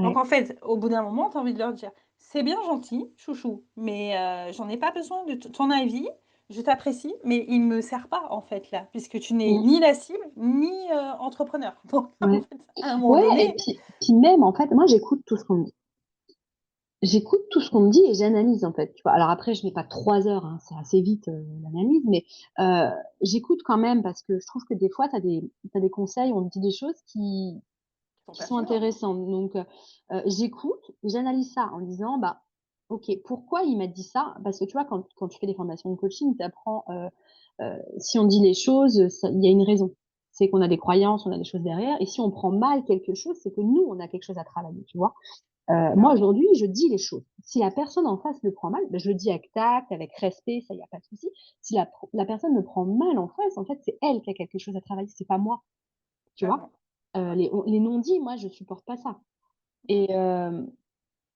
Donc ouais. en fait, au bout d'un moment, tu as envie de leur dire: «C'est bien gentil, chouchou, mais j'en ai pas besoin de ton avis, je t'apprécie, mais il me sert pas en fait là, puisque tu n'es Mmh, ni la cible, ni entrepreneur». Donc en ouais. fait, à un moment Ouais et donné, puis même, en fait, moi, j'écoute tout ce qu'on me dit. J'écoute tout ce qu'on me dit et j'analyse, en fait, tu vois? Alors après, je mets pas 3 heures, hein, c'est assez vite, l'analyse, mais j'écoute quand même parce que je trouve que des fois, tu as des conseils, on te dit des choses ils sont qui sont pertinents. intéressantes. Donc j'écoute et j'analyse ça en disant: «Bah, OK, pourquoi il m'a dit ça?» Parce que tu vois, quand tu fais des formations de coaching, tu apprends, si on dit les choses, ça il y a une raison. C'est qu'on a des croyances, on a des choses derrière et si on prend mal quelque chose, c'est que nous, on a quelque chose à travailler, tu vois? Moi, Clairement. aujourd'hui, je dis les choses. Si la personne en face le prend mal, je le dis avec tact, avec respect, ça, il y a pas de souci. Si la personne me prend mal en face, en fait, c'est elle qui a quelque chose à travailler, c'est pas moi, tu vois? Clairement. Ouais. Les non-dits, moi, je supporte pas ça Mm. et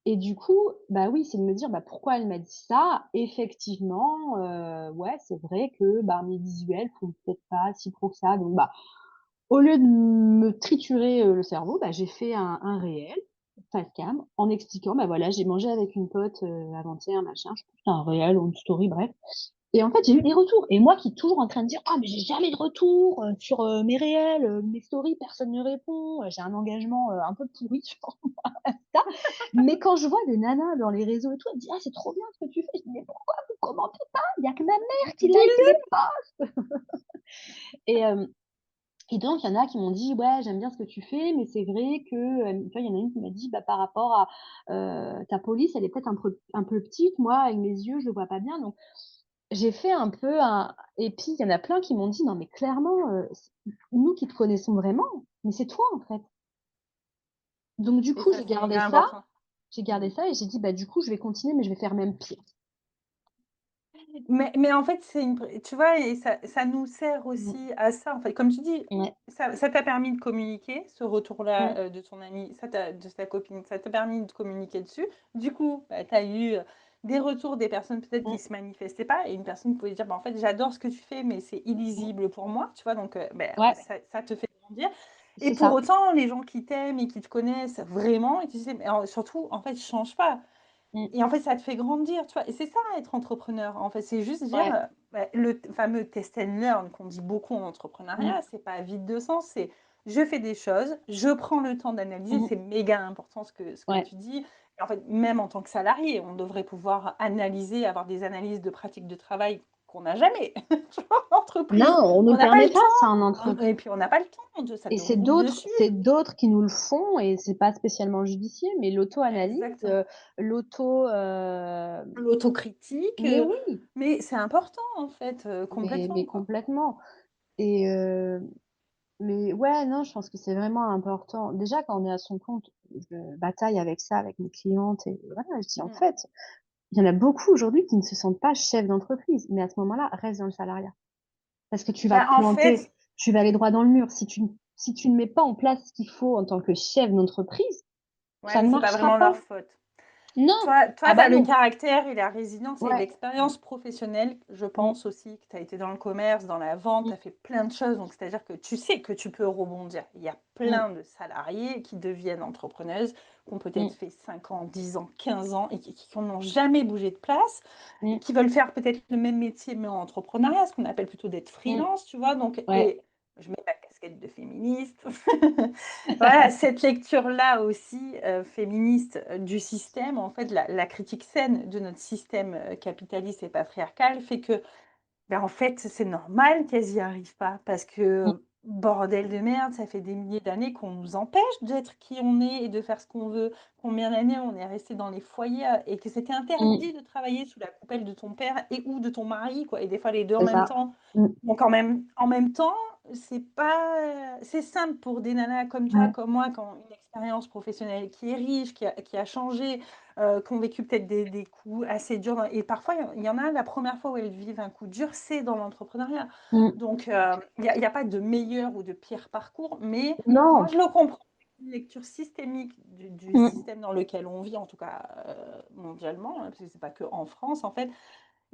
et du coup, bah, oui, c'est de me dire: «Bah, pourquoi elle m'a dit ça?» Effectivement, ouais, c'est vrai que, bah, mes visuels font peut-être pas si pro que ça, donc bah, au lieu de me triturer, le cerveau, bah, j'ai fait un réel, face cam, en expliquant, bah, voilà, j'ai mangé avec une pote, avant-hier, machin, je poste un réel ou une story, bref Et en fait, j'ai eu des retours. Et moi qui est toujours en train de dire, ah, mais j'ai jamais de retour sur mes réels, mes stories, personne ne répond. J'ai un engagement un peu pourri sur Insta. Mais quand je vois des nanas dans les réseaux et tout, elles disent, ah, c'est trop bien ce que tu fais. Je dis, mais pourquoi vous commentez pas? Il n'y a que ma mère qui like Dis-le. mes posts. Et, euh, et donc, il y en a qui m'ont dit, ouais, j'aime bien ce que tu fais, mais c'est vrai que, tu vois, il y en a une qui m'a dit, bah, par rapport à ta police, elle est peut-être un peu petite. Moi, avec mes yeux, je le vois pas bien. Donc, j'ai fait un peu un. Et puis, il y en a plein qui m'ont dit, non, mais clairement, nous qui te connaissons vraiment, mais c'est toi, en fait. Donc, du Et coup, ça, c'est méga important. j'ai gardé ça et j'ai dit, bah, du coup, je vais continuer, mais je vais faire même pire. Mais en fait, c'est tu vois? Et ça nous sert Mm. aussi à ça, en fait. Comme tu dis, Ouais. ça t'a permis de communiquer, ce retour-là, Mm. de ton amie, de ta copine, ça t'a permis de communiquer dessus. Du coup, bah, tu as eu, des retours des personnes peut-être qui Mm. se manifestaient pas et une personne qui pouvait dire: «Bah, en fait, j'adore ce que tu fais, mais c'est Mm. illisible pour moi», tu vois? Donc, Ouais, ça te fait grandir et c'est pour ça. autant, les gens qui t'aiment et qui te connaissent vraiment, ils te disent mais alors surtout, en fait, change pas. Mm. Et en fait, ça te fait grandir, tu vois? Et c'est ça être entrepreneur, en fait, c'est juste dire, Ouais. bah, le fameux test and learn qu'on dit beaucoup en Mm. entrepreneuriat, c'est pas vide de sens, c'est je fais des choses, je prends le temps d'analyser, Mm. c'est méga important ce que Ouais. tu dis. Et en fait, même en tant que salarié, on devrait pouvoir analyser, avoir des analyses de pratiques de travail qu'on n'a jamais, tu vois? En Non, entreprise, on ne on le n'a pas permet le pas, ça, en temps, entreprise. et puis on n'a pas le temps, ça Et te roule dessus. c'est d'autres qui nous le font et c'est pas spécialement judicieux, mais l'auto-analyse, Exactement. l'auto, L'autocritique, mais oui, mais c'est important en fait, complètement mais quoi. complètement. Et mais ouais, non, je pense que c'est vraiment important. Déjà, quand on est à son compte, je bataille avec ça, avec mes clientes et voilà, je dis en Mmh. fait, il y en a beaucoup aujourd'hui qui ne se sentent pas chefs d'entreprise, mais à ce moment-là, reste dans le salariat. Parce que tu vas Bah, te en planter, fait, tu vas aller droit dans le mur. Si tu ne mets pas en place ce qu'il faut en tant que chef d'entreprise, ouais, ça mais ne c'est pas marchera vraiment leur pas. faute. Non! Toi, Ah tu as bah le non. caractère et la résilience et Ouais. l'expérience professionnelle, je Mmh, pense aussi que tu as été dans le commerce, dans la vente, mmh, tu as fait plein de choses, donc c'est-à-dire que tu sais que tu peux rebondir. Il y a mmh, plein de salariés qui deviennent entrepreneuses, qui ont peut-être mmh, fait 5 ans, 10 ans, 15 ans et qui n'ont jamais bougé de place, et mmh, qui veulent faire peut-être le même métier mais en entrepreneuriat, ce qu'on appelle plutôt d'être mmh. freelance, tu vois. Donc, Ouais. et je mets ma casquette de féministe. Voilà, cette lecture-là aussi féministe du système, en fait, la critique saine de notre système capitaliste et patriarcal fait que ben, en fait, c'est normal qu'elles y arrivent pas parce Mmh, que, bordel de merde, ça fait des milliers d'années qu'on nous empêche d'être qui on est et de faire ce qu'on veut. Combien d'années on est resté dans les foyers et que c'était mmh. interdit de travailler sous la coupelle de ton père et ou de ton mari, quoi, et des fois les 2 en C'est même ça. temps. Mmh. Donc en même temps, c'est pas, c'est simple pour des nanas comme toi, Ouais. comme moi, qui ont une expérience professionnelle qui est riche, qui a changé, qui ont vécu peut-être des coups assez durs et parfois il y en a la première fois où elles vivent un coup dur, c'est dans l'entrepreneuriat. Mmh. Donc il y a pas de meilleur ou de pire parcours, mais moi Non. je le comprends. Une lecture systémique du Mmh, système dans lequel on vit, en tout cas mondialement, hein, parce que c'est pas que en France en fait.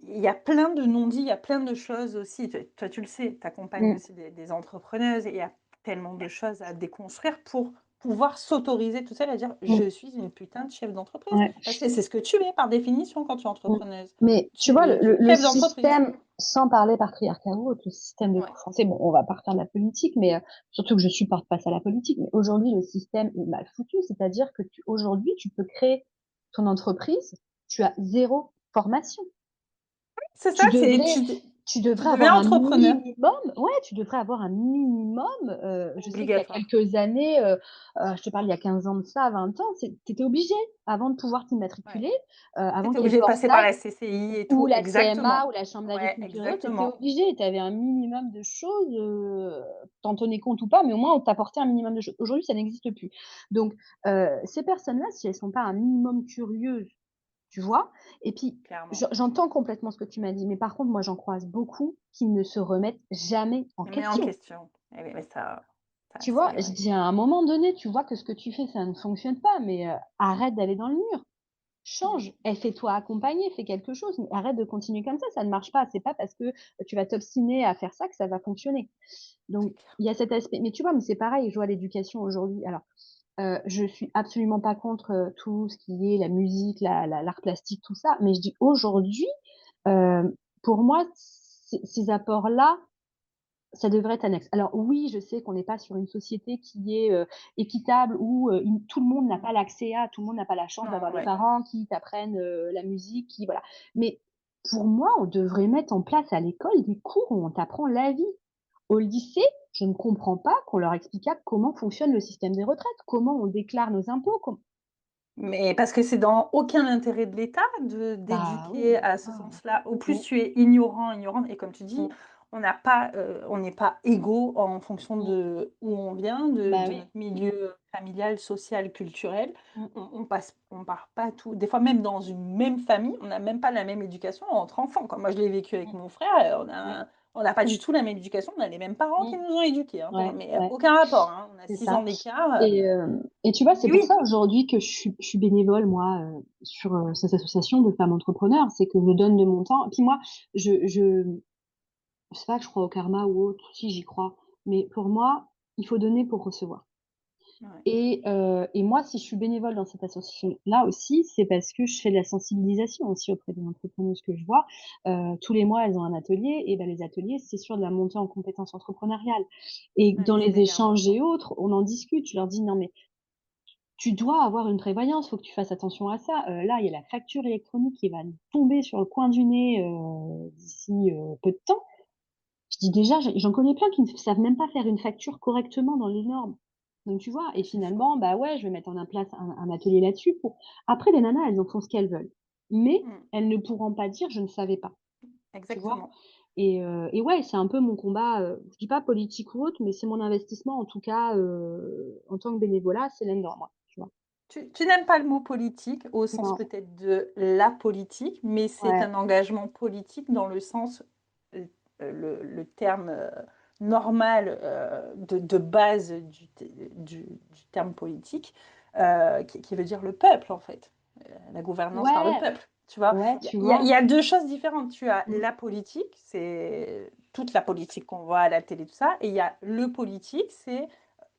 Il y a plein de non-dits, il y a plein de choses aussi. Toi, tu le sais, tu accompagnes mmh, aussi des entrepreneuses et il y a tellement de choses à déconstruire pour pouvoir s'autoriser tout seul à dire mmh. je suis une putain de chef d'entreprise. Ouais. Parce que c'est ce que tu es par définition quand tu es Mmh. entrepreneuse. Mais tu vois, Tu es le chef d'entreprise. système, sans parler patriarcat ou autre, le système de Ouais. cours français, bon, on va pas refaire de la politique, mais surtout que je supporte pas ça, la politique, mais aujourd'hui, le système est mal foutu, c'est-à-dire que aujourd'hui, tu peux créer ton entreprise, tu as zéro formation. C'est ça, Tu devrais, tu tu devrais deviens avoir un entrepreneur. minimum, ouais, tu devrais avoir un minimum. Je sais qu'il y a Obligatoire. quelques années, je te parle il y a 15 ans de ça, 20 ans, tu étais obligé, avant de pouvoir Ouais. t'immatriculer, Tu avant étais qu'il y ait le obligé de passer par portail, la CCI et ou tout. la CMA, Exactement. ou la chambre Ouais, d'agriculture et autres, tu étais exactement. obligé, tu avais un minimum de choses, t'en tenais compte ou pas, mais au moins on t'apportait un minimum de choses. Aujourd'hui, ça n'existe plus. Donc, ces personnes-là, si elles sont pas un minimum curieuses, tu vois? Et puis, Clairement. j'entends complètement ce que tu m'as dit, mais par contre, moi, j'en croise beaucoup qui ne se remettent jamais en Mais en question. question. Eh oui, mais ça Tu vois? c'est Je ouais. dis à un moment donné, tu vois que ce que tu fais, ça ne fonctionne pas, mais arrête d'aller dans le mur. Mmh. Change et fais-toi accompagner, fais quelque chose, mais arrête de continuer comme ça ne marche pas. C'est pas parce que tu vas t'obstiner à faire ça que ça va fonctionner. C'est Donc clair. il y a cet aspect, mais tu vois? Mais c'est pareil, je vois l'éducation aujourd'hui. Alors, je suis absolument pas contre, tout ce qui est la musique, l'art plastique, tout ça, mais je dis aujourd'hui, pour moi, ces apports-là, ça devrait être annexe. Alors oui, je sais qu'on n'est pas sur une société qui est, équitable où, une tout le monde n'a pas l'accès à, tout le monde n'a pas la chance Non, d'avoir des ouais. parents qui t'apprennent, la musique, qui voilà. Mais pour moi, on devrait mettre en place à l'école des cours où on t'apprend la vie. Au lycée, je ne comprends pas qu'on leur explique pas comment fonctionne le système des retraites, comment on déclare nos impôts, Mais parce que c'est dans aucun intérêt de l'État bah d'éduquer oui, à ce ah, sens-là. Au plus mmh, tu es ignorant, ignorante, et comme tu dis, mmh, on n'est pas égaux en fonction mmh, de où on vient, bah de oui, notre milieu familial, social, culturel. mmh, On part pas tout. Des fois, même dans une même famille, on n'a même pas la même éducation entre enfants. Comme moi, je l'ai vécu avec mmh, mon frère, ouais, on n'a pas du tout la même éducation. On a les mêmes parents qui mmh, nous ont éduqués, hein, ouais, mais ouais. aucun rapport, hein. On a C'est 6 ans ça d'écart. et tu vois, c'est Mais pour oui. ça aujourd'hui que je suis bénévole moi, sur, cette association de femmes entrepreneurs. C'est que je donne de mon temps. Puis moi, je sais pas que je crois au karma ou autre, si j'y crois, mais pour moi, il faut donner pour recevoir Ouais, et moi, si je suis bénévole dans cette association-là aussi, c'est parce que je fais de la sensibilisation aussi auprès des entrepreneuses que je vois. Tous les mois, elles ont un atelier et bah, les ateliers, c'est sur de la montée en compétences entrepreneuriales et ouais, dans c'est les méga échanges important. et autres, on en discute. Je leur dis: «Non mais tu dois avoir une prévoyance, faut que tu fasses attention à ça. Là, il y a la facture électronique qui va nous tomber sur le coin du nez, d'ici, peu de temps». Je dis: «Déjà, j'en connais plein qui ne savent même pas faire une facture correctement dans les normes». Donc tu vois? Et C'est fou. finalement, bah, ouais, je vais mettre en place un atelier là-dessus pour après les nanas, elles en font ce qu'elles veulent. Mais Mmh, elles ne pourront pas dire: «Je ne savais pas». Tu vois? exactement. Et ouais, c'est un peu mon combat, je dis pas politique ou autre, mais c'est mon investissement en tout cas, en tant que bénévolat, c'est là-dedans moi, tu vois? Tu n'aimes pas le mot politique au sens Non, peut-être de la politique, mais c'est ouais, un engagement politique dans le sens, le terme, normal, de base du terme politique, qui veut dire le peuple, en fait. La gouvernance par le ouais, peuple, tu vois? ouais, Il y a tu il y a il vois? y a 2 choses différentes. Tu as Mmh, la politique, c'est toute la politique qu'on voit à la télé, tout ça, et il y a le politique, c'est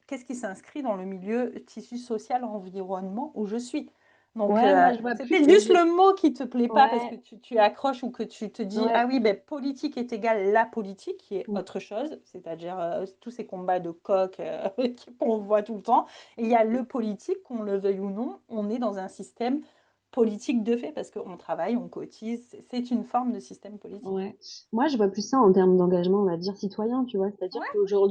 qu'est-ce qui s'inscrit dans le milieu tissu social, environnement où je suis? Donc, ouais, moi je vois c'est plus peut-être juste le mot qui te plaît pas parce que ouais, tu accroches ou que tu te dis: «Ah ouais, oui, beh, politique est égal la politique», qui est mmh, autre chose, c'est-à-dire, tous ces combats de coq, qu'on voit tout le temps, et il y a le politique, qu'on le veuille ou non, on est dans un système politique de fait parce qu'on travaille, on cotise, c'est une forme de système politique. ouais. Moi, je vois plus ça en termes d'engagement, on va dire citoyen, tu vois? C'est-à-dire Ouais,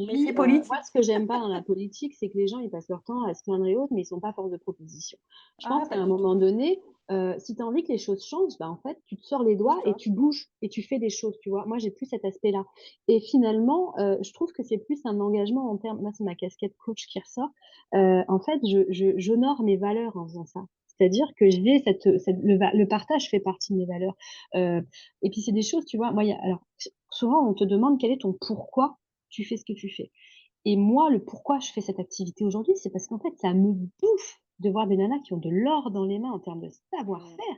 mais qu'aujourd'hui, c'est moi, politique. ce que j'aime pas dans la politique, c'est que les gens, ils passent leur temps à se plaindre et autres, mais ils sont pas force de proposition. Je Ah, pense qu'à pas un du tout. moment donné, si tu as envie que les choses changent, bah, en fait, tu te sors les doigts et Bouge-toi. tu bouges et tu fais des choses, tu vois? Moi, j'ai plus cet aspect-là et finalement, je trouve que c'est plus un engagement en termes moi, c'est ma casquette coach qui ressort. En fait, j'honore mes valeurs en faisant ça. C'est-à-dire que j'ai le partage fait partie de mes valeurs. Heu et puis c'est des choses, tu vois, moi, il y a alors souvent on te demande quel est ton pourquoi tu fais ce que tu fais. Et moi, le pourquoi je fais cette activité aujourd'hui, c'est parce qu'en fait, ça me bouffe de voir des nanas qui ont de l'or dans les mains en termes de Mmh. savoir-faire,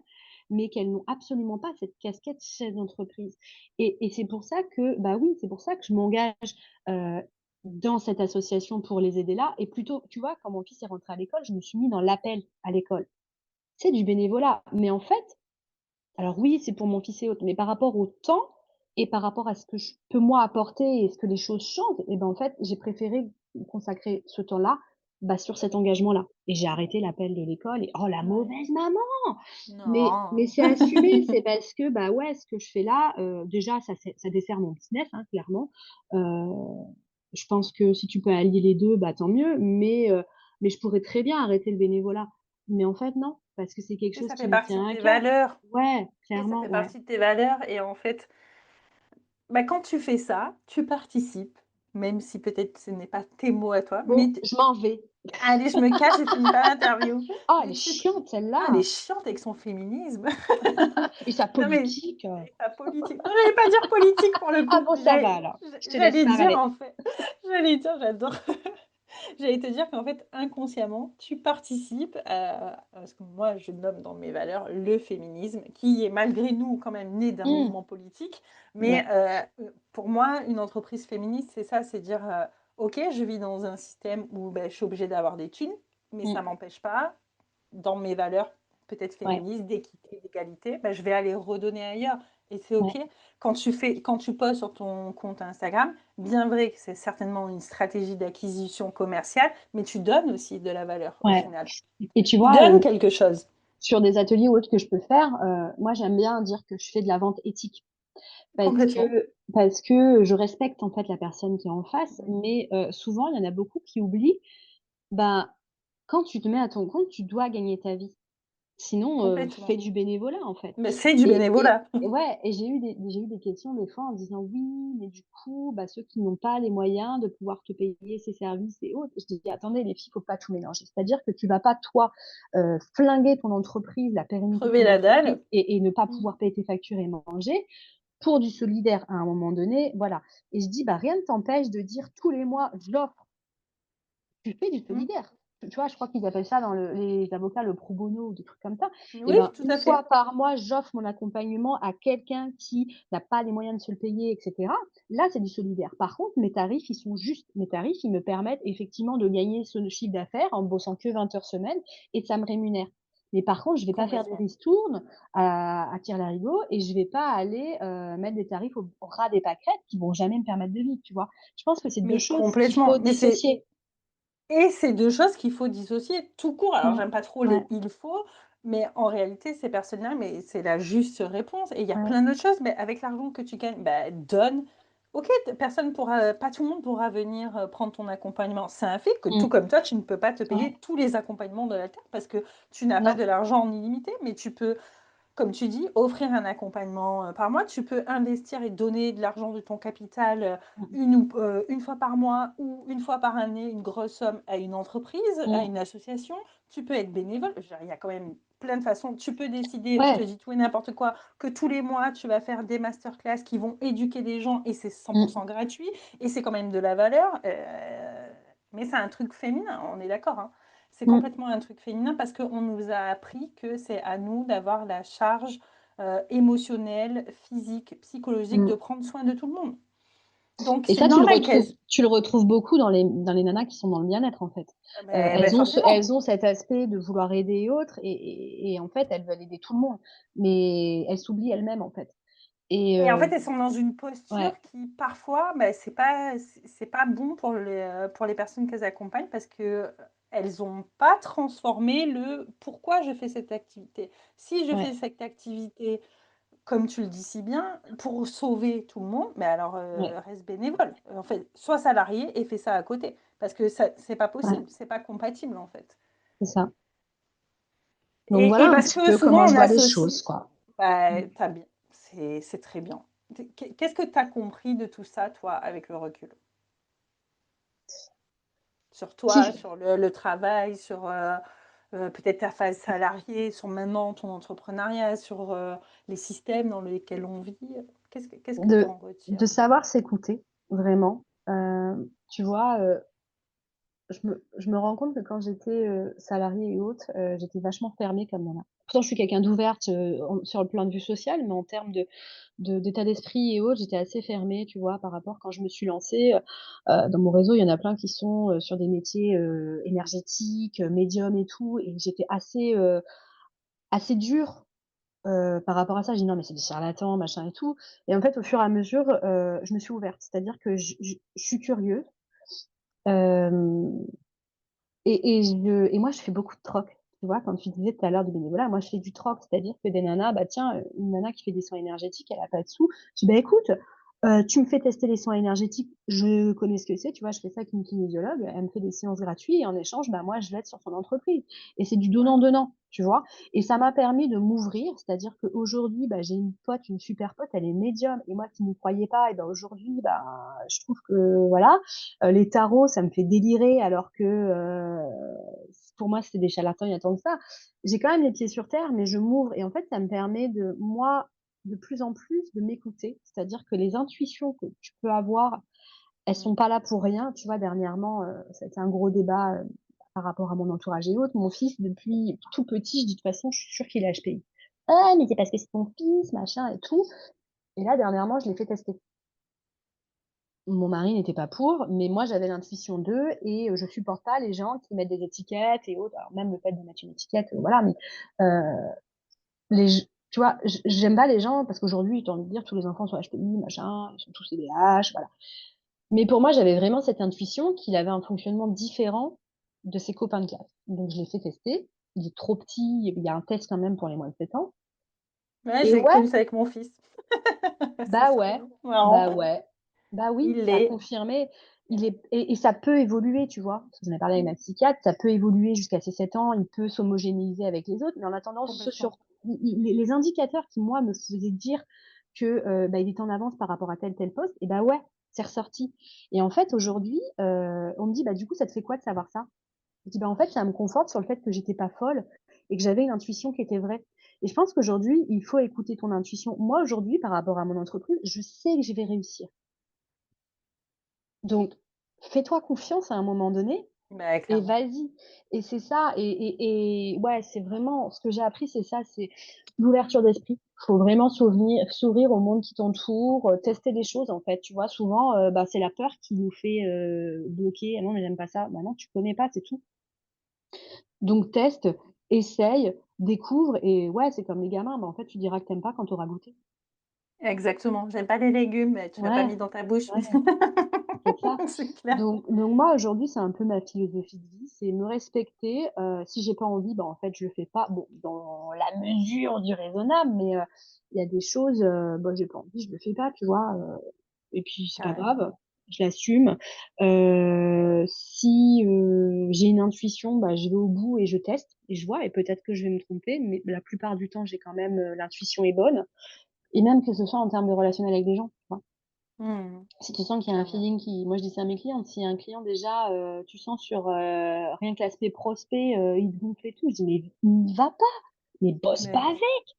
mais qu'elles n'ont absolument pas cette casquette chef d'entreprise. Et c'est pour ça que, bah oui, c'est pour ça que je m'engage euh, dans cette association pour les aider là. Et plutôt, tu vois, quand mon fils est rentré à l'école, je me suis mis dans l'appel à l'école. C'est du bénévolat. Mais en fait, alors oui, c'est pour mon fils et autres, mais par rapport au temps et par rapport à ce que je peux moi apporter et ce que les choses changent et ben, en fait, j'ai préféré consacrer ce temps-là, bah, sur cet engagement-là et j'ai arrêté l'appel de l'école et oh la Ouais. mauvaise maman! Mais Non. c'est assumé, c'est parce que, bah, ouais, ce que je fais là, déjà ça dessert mon business, hein, clairement. Heu, je pense que si tu peux allier les 2, bah, tant mieux, mais je pourrais très bien arrêter le bénévolat. Mais en fait, non, parce que c'est quelque Et chose ça qui fait me partie de tient à tes cœur. valeurs. Ouais, Et ça clairement, fait ouais. partie de tes valeurs, et en fait, bah, quand tu fais ça, tu participes, même si peut-être ce n'est pas tes mots à toi, mais Bon, je m'en vais. allez, je me cache, j'ai fini pas l'interview. Oh, elle Mais est chiante elle est celle-là! chiante avec son féminisme. Et sa Non mais politique. et sa politique. Non, j'allais pas dire politique pour le Ah coup. bon, ça va alors. Je te laisse J'allais dire parler. en fait, j'allais dire, j'adore. J'allais te dire qu'en fait, inconsciemment, tu participes à ce que moi je nomme dans mes valeurs le féminisme, qui est malgré nous quand même né d'un Mmh. mouvement politique. Mais Ouais, pour moi, une entreprise féministe, c'est ça, c'est dire, ok, je vis dans un système où ben, je suis obligée d'avoir des thunes, mais ça mmh, m'empêche pas, dans mes valeurs peut-être ouais, féministes, d'équité, d'égalité, ben, je vais aller redonner ailleurs. Et c'est Ouais, OK. Quand tu postes sur ton compte Instagram, bien vrai que c'est certainement une stratégie d'acquisition commerciale, mais tu donnes aussi de la valeur au ouais. final. Et tu Tu vois, donnes quelque chose. sur des ateliers ou autres que je peux faire, moi j'aime bien dire que je fais de la vente éthique Complètement. parce que je respecte en fait la personne qui est en face, Mmh. mais souvent il y en a beaucoup qui oublient, ben, quand tu te mets à ton compte, tu dois gagner ta vie. Sinon, fais Complètement. du bénévolat, en fait. Mais c'est du Et bénévolat. ouais, et j'ai eu des questions des fois en disant: «Oui, mais du coup, bah, ceux qui n'ont pas les moyens de pouvoir te payer ces services et autres». Je dis: «Attendez les filles, faut pas tout mélanger». C'est-à-dire que tu vas pas toi, flinguer ton entreprise, la pérennité de Crever ton la entreprise dalle. et ne pas Mmh. pouvoir payer tes factures et manger pour du solidaire à un moment donné, voilà. Et je dis: «Bah, rien ne t'empêche de dire tous les mois, j'offre». Tu fais du Mmh. solidaire. Tu vois, je crois qu'ils appellent ça dans les avocats le pro bono ou des trucs comme ça. Et Oui, ben, tout une à fois fait. par mois, j'offre mon accompagnement à quelqu'un qui n'a pas les moyens de se le payer, et cetera. Là, c'est du solidaire. Par contre, mes tarifs, ils sont justes. Mes tarifs, ils me permettent effectivement de gagner ce chiffre d'affaires en bossant que 20 heures semaine et ça me rémunère. Mais par contre, je vais pas faire des Complètement. ristournes à tire-larigot et je vais pas aller, mettre des tarifs au ras des pâquerettes qui vont jamais me permettre de vivre, tu vois? Je pense que c'est 2 Mais choses qu'il faut complètement. dissocier. Et c'est 2 choses qu'il faut dissocier tout court. Alors Mmh. j'aime pas trop Ouais, les «il faut», mais en réalité, ces personnes-là, mais c'est la juste réponse et il y a ouais. plein d'autres choses, mais avec l'argent que tu gagnes, bah, donne. OK, personne pourra pas tout le monde pourra venir, prendre ton accompagnement. C'est un fait que tout Mmh. comme toi, tu ne peux pas te Ouais. payer tous les accompagnements de la terre parce que tu n'as pas Non. de l'argent en illimité, mais tu peux, comme tu dis, offrir un accompagnement par mois. Tu peux investir et donner de l'argent de ton capital Mmh. une fois par mois ou une fois par année, une grosse somme à une entreprise, à Mmh. une association. Tu peux être bénévole. Je veux dire, il y a quand même plein de façons. Tu peux décider, je te Ouais. dis tout et n'importe quoi, que tous les mois, tu vas faire des masterclass qui vont éduquer des gens et c'est Mmh. 100% gratuit et c'est quand même de la valeur. Mais c'est un truc féminin, on est d'accord, hein. C'est Mmh. complètement un truc féminin parce qu'on nous a appris que c'est à nous d'avoir la charge émotionnelle, physique, psychologique de Mmh. prendre soin de tout le monde. Donc Et c'est ça, normal qu'elles... tu le retrouves beaucoup dans les nanas qui sont dans le bien-être, en fait. Ben forcément. Elles ont cet aspect de vouloir aider et autres et en fait, elles veulent aider tout le monde, mais elles s'oublient elles-mêmes, en fait. Et Et en fait, elles sont dans une ouais, posture qui, parfois, ben, c'est pas bon pour les personnes qu'elles accompagnent parce que elles n'ont pas transformé le pourquoi je fais cette activité. Si je fais ouais, cette activité, comme tu le dis si bien, pour sauver tout le monde, mais alors ouais, reste bénévole. En fait, sois salarié et fais ça à côté. Parce que ça, c'est pas ouais, possible, c'est pas compatible en fait. c'est ça. Donc Et voilà un parce petit que peu souvent comment je on vois les associe, choses, quoi. Mmh. bah, t'as bien, c'est très bien. Qu'est-ce que tu as compris de tout ça, toi, avec le recul? Sur Si toi, je sur le travail, sur peut-être ta phase salariée, sur maintenant ton entrepreneuriat, sur les systèmes dans lesquels on vit. Qu'est-ce que tu de en retires? de savoir s'écouter, vraiment. Tu vois, je me rends compte que quand j'étais, salariée et autres, j'étais vachement fermée comme nana. Pourtant, je suis quelqu'un d'ouverte, sur le plan de vue social, mais en termes d'état d'esprit et autres, j'étais assez fermée, tu vois? Par rapport quand je me suis lancée, dans mon réseau, il y en a plein qui sont, sur des métiers, énergétiques, médiums et tout et j'étais assez dure, par rapport à ça. J'ai dit: «Non, mais c'est des charlatans, machin et tout» et en fait, au fur et à mesure, je me suis ouverte. C'est-à-dire que je suis curieuse, hem et moi, je fais beaucoup de troc. Tu vois? Quand tu disais tout à l'heure du bénévolat, moi, je fais du troc. C'est-à-dire que des nanas, bah, tiens, une nana qui fait des soins énergétiques, elle a pas de sous. Je dis: «Bah, écoute, tu me fais tester les soins énergétiques, je connais ce que c'est», tu vois? Je fais ça avec une kinésiologue, elle me fait des séances gratuites et en échange, bah, moi, je l'aide sur son entreprise et c'est du Ouais. donnant-donnant, tu vois? Et ça Mm. m'a permis de m'ouvrir, c'est-à-dire qu'aujourd'hui, bah, j'ai une pote, une super pote, elle est médium et moi qui n'y croyais pas et bah, aujourd'hui, bah, je trouve que voilà, les tarots, ça me fait délirer alors que, pour moi, c'était des charlatans il y a tant que ça. J'ai quand même les pieds sur terre, mais je m'ouvre et en fait, ça me permet de moi, de plus en plus, de m'écouter. C'est-à-dire que les intuitions que tu peux avoir, elles Mm. sont pas là pour rien. Tu vois, dernièrement, ça a été un gros débat, par rapport à mon entourage et autres. Mon fils, depuis tout petit, je dis: «De toute façon, je suis sûre qu'il est HPI». «Ah, mais c'est parce que c'est ton fils, machin et tout» et là, dernièrement, je l'ai fait tester. Mon mari n'était pas pour, mais moi j'avais l'intuition d'eux et je supporte pas les gens qui mettent des étiquettes et autres. Alors même le fait de mettre une étiquette, voilà, mais heu, les tu vois, j'aime pas les gens parce qu'aujourd'hui, tu as envie de dire, tous les enfants sont HPI, machin, ils sont tous TDAH, voilà. Mais pour moi, j'avais vraiment cette intuition qu'il avait un fonctionnement différent de ses copains de classe. Donc je l'ai fait tester. Il est trop petit, il y a un test quand même pour les moins de 7 ans. Ouais, Et j'ai ouais, connu ça avec mon fils. C'est bah trop ouais, bah marrant. ouais, bah oui, Il ça a est confirmé. Et ça peut évoluer, tu vois. Parce que j'en ai parlé avec ma psychiatre, ça peut évoluer jusqu'à ses 7 ans, il peut s'homogénéiser avec les autres, mais en attendant, complètement. les indicateurs qui, moi, me faisaient dire que bah, il était en avance par rapport à tel poste, et bah ouais, c'est ressorti. Et en fait, aujourd'hui, on me dit, bah du coup, ça te fait quoi de savoir ça? Je dis, bah en fait, ça me conforte sur le fait que j'étais pas folle et que j'avais une intuition qui était vraie. Et je pense qu'aujourd'hui, il faut écouter ton intuition. Moi, aujourd'hui, par rapport à mon entreprise, je sais que je vais réussir. Donc, fais-toi confiance à un moment donné Bah, et clairement. vas-y. Et c'est ça. Et ouais, c'est vraiment ce que j'ai appris, c'est ça, c'est l'ouverture d'esprit. Faut vraiment s'ouvrir au monde qui t'entoure, tester des choses en fait. Tu vois, souvent, bah, c'est la peur qui nous fait bloquer. Ah non, mais j'aime pas ça. Bah non, tu connais pas, c'est tout. Donc teste, essaye, découvre et ouais, c'est comme les gamins, bah, en fait, tu diras que t'aimes pas quand tu auras goûté. Exactement. J'aime pas les légumes, mais tu l'as pas Ouais, mis dans ta bouche. ouais, c'est ça. C'est clair. Donc moi, aujourd'hui, c'est un peu ma philosophie de vie, c'est me respecter. Si j'ai pas envie, bah, en fait, je le fais pas. Bon, dans la mesure du raisonnable, mais il y a des choses, bah, j'ai pas envie, je le fais pas, tu vois. Et puis c'est pas Carrément. grave, je l'assume. Si j'ai une intuition, bah, je vais au bout et je teste et je vois et peut-être que je vais me tromper, mais la plupart du temps, j'ai quand même l'intuition est bonne et même que ce soit en termes de relationnel avec des gens, tu vois. Mmh. Si tu sens qu'il y a un Clairement. feeling qui moi je dis ça à mes clientes, si un client déjà, tu sens sur, rien que l'aspect prospect, il te gonfle et tout, je dis: «Mais n'y va pas, mais bosse pas Mais avec!»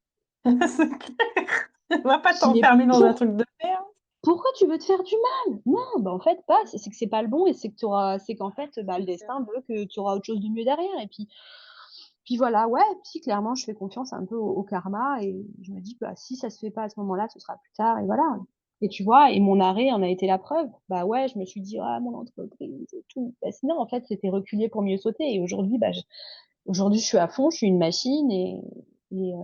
c'est clair. Va pas Je dis: «Mais t'enfermer dans un truc de merde. pourquoi tu veux te faire du mal? Non, bah, en fait, pas, c'est que c'est pas le bon et c'est qu'en fait, bah, le C'est clair. destin veut que tu auras autre chose de mieux derrière et puis voilà, ouais, si clairement je fais confiance un peu au karma et je me dis: «Bah, si ça se fait pas à ce moment-là, ce sera plus tard» et voilà. Et tu vois? Et mon arrêt en a été la preuve. Bah, ouais, je me suis dit: «Ah mon entreprise et tout». Bah, sinon en fait, c'était reculer pour mieux sauter et aujourd'hui, bah, aujourd'hui, je suis à fond, je suis une machine et heu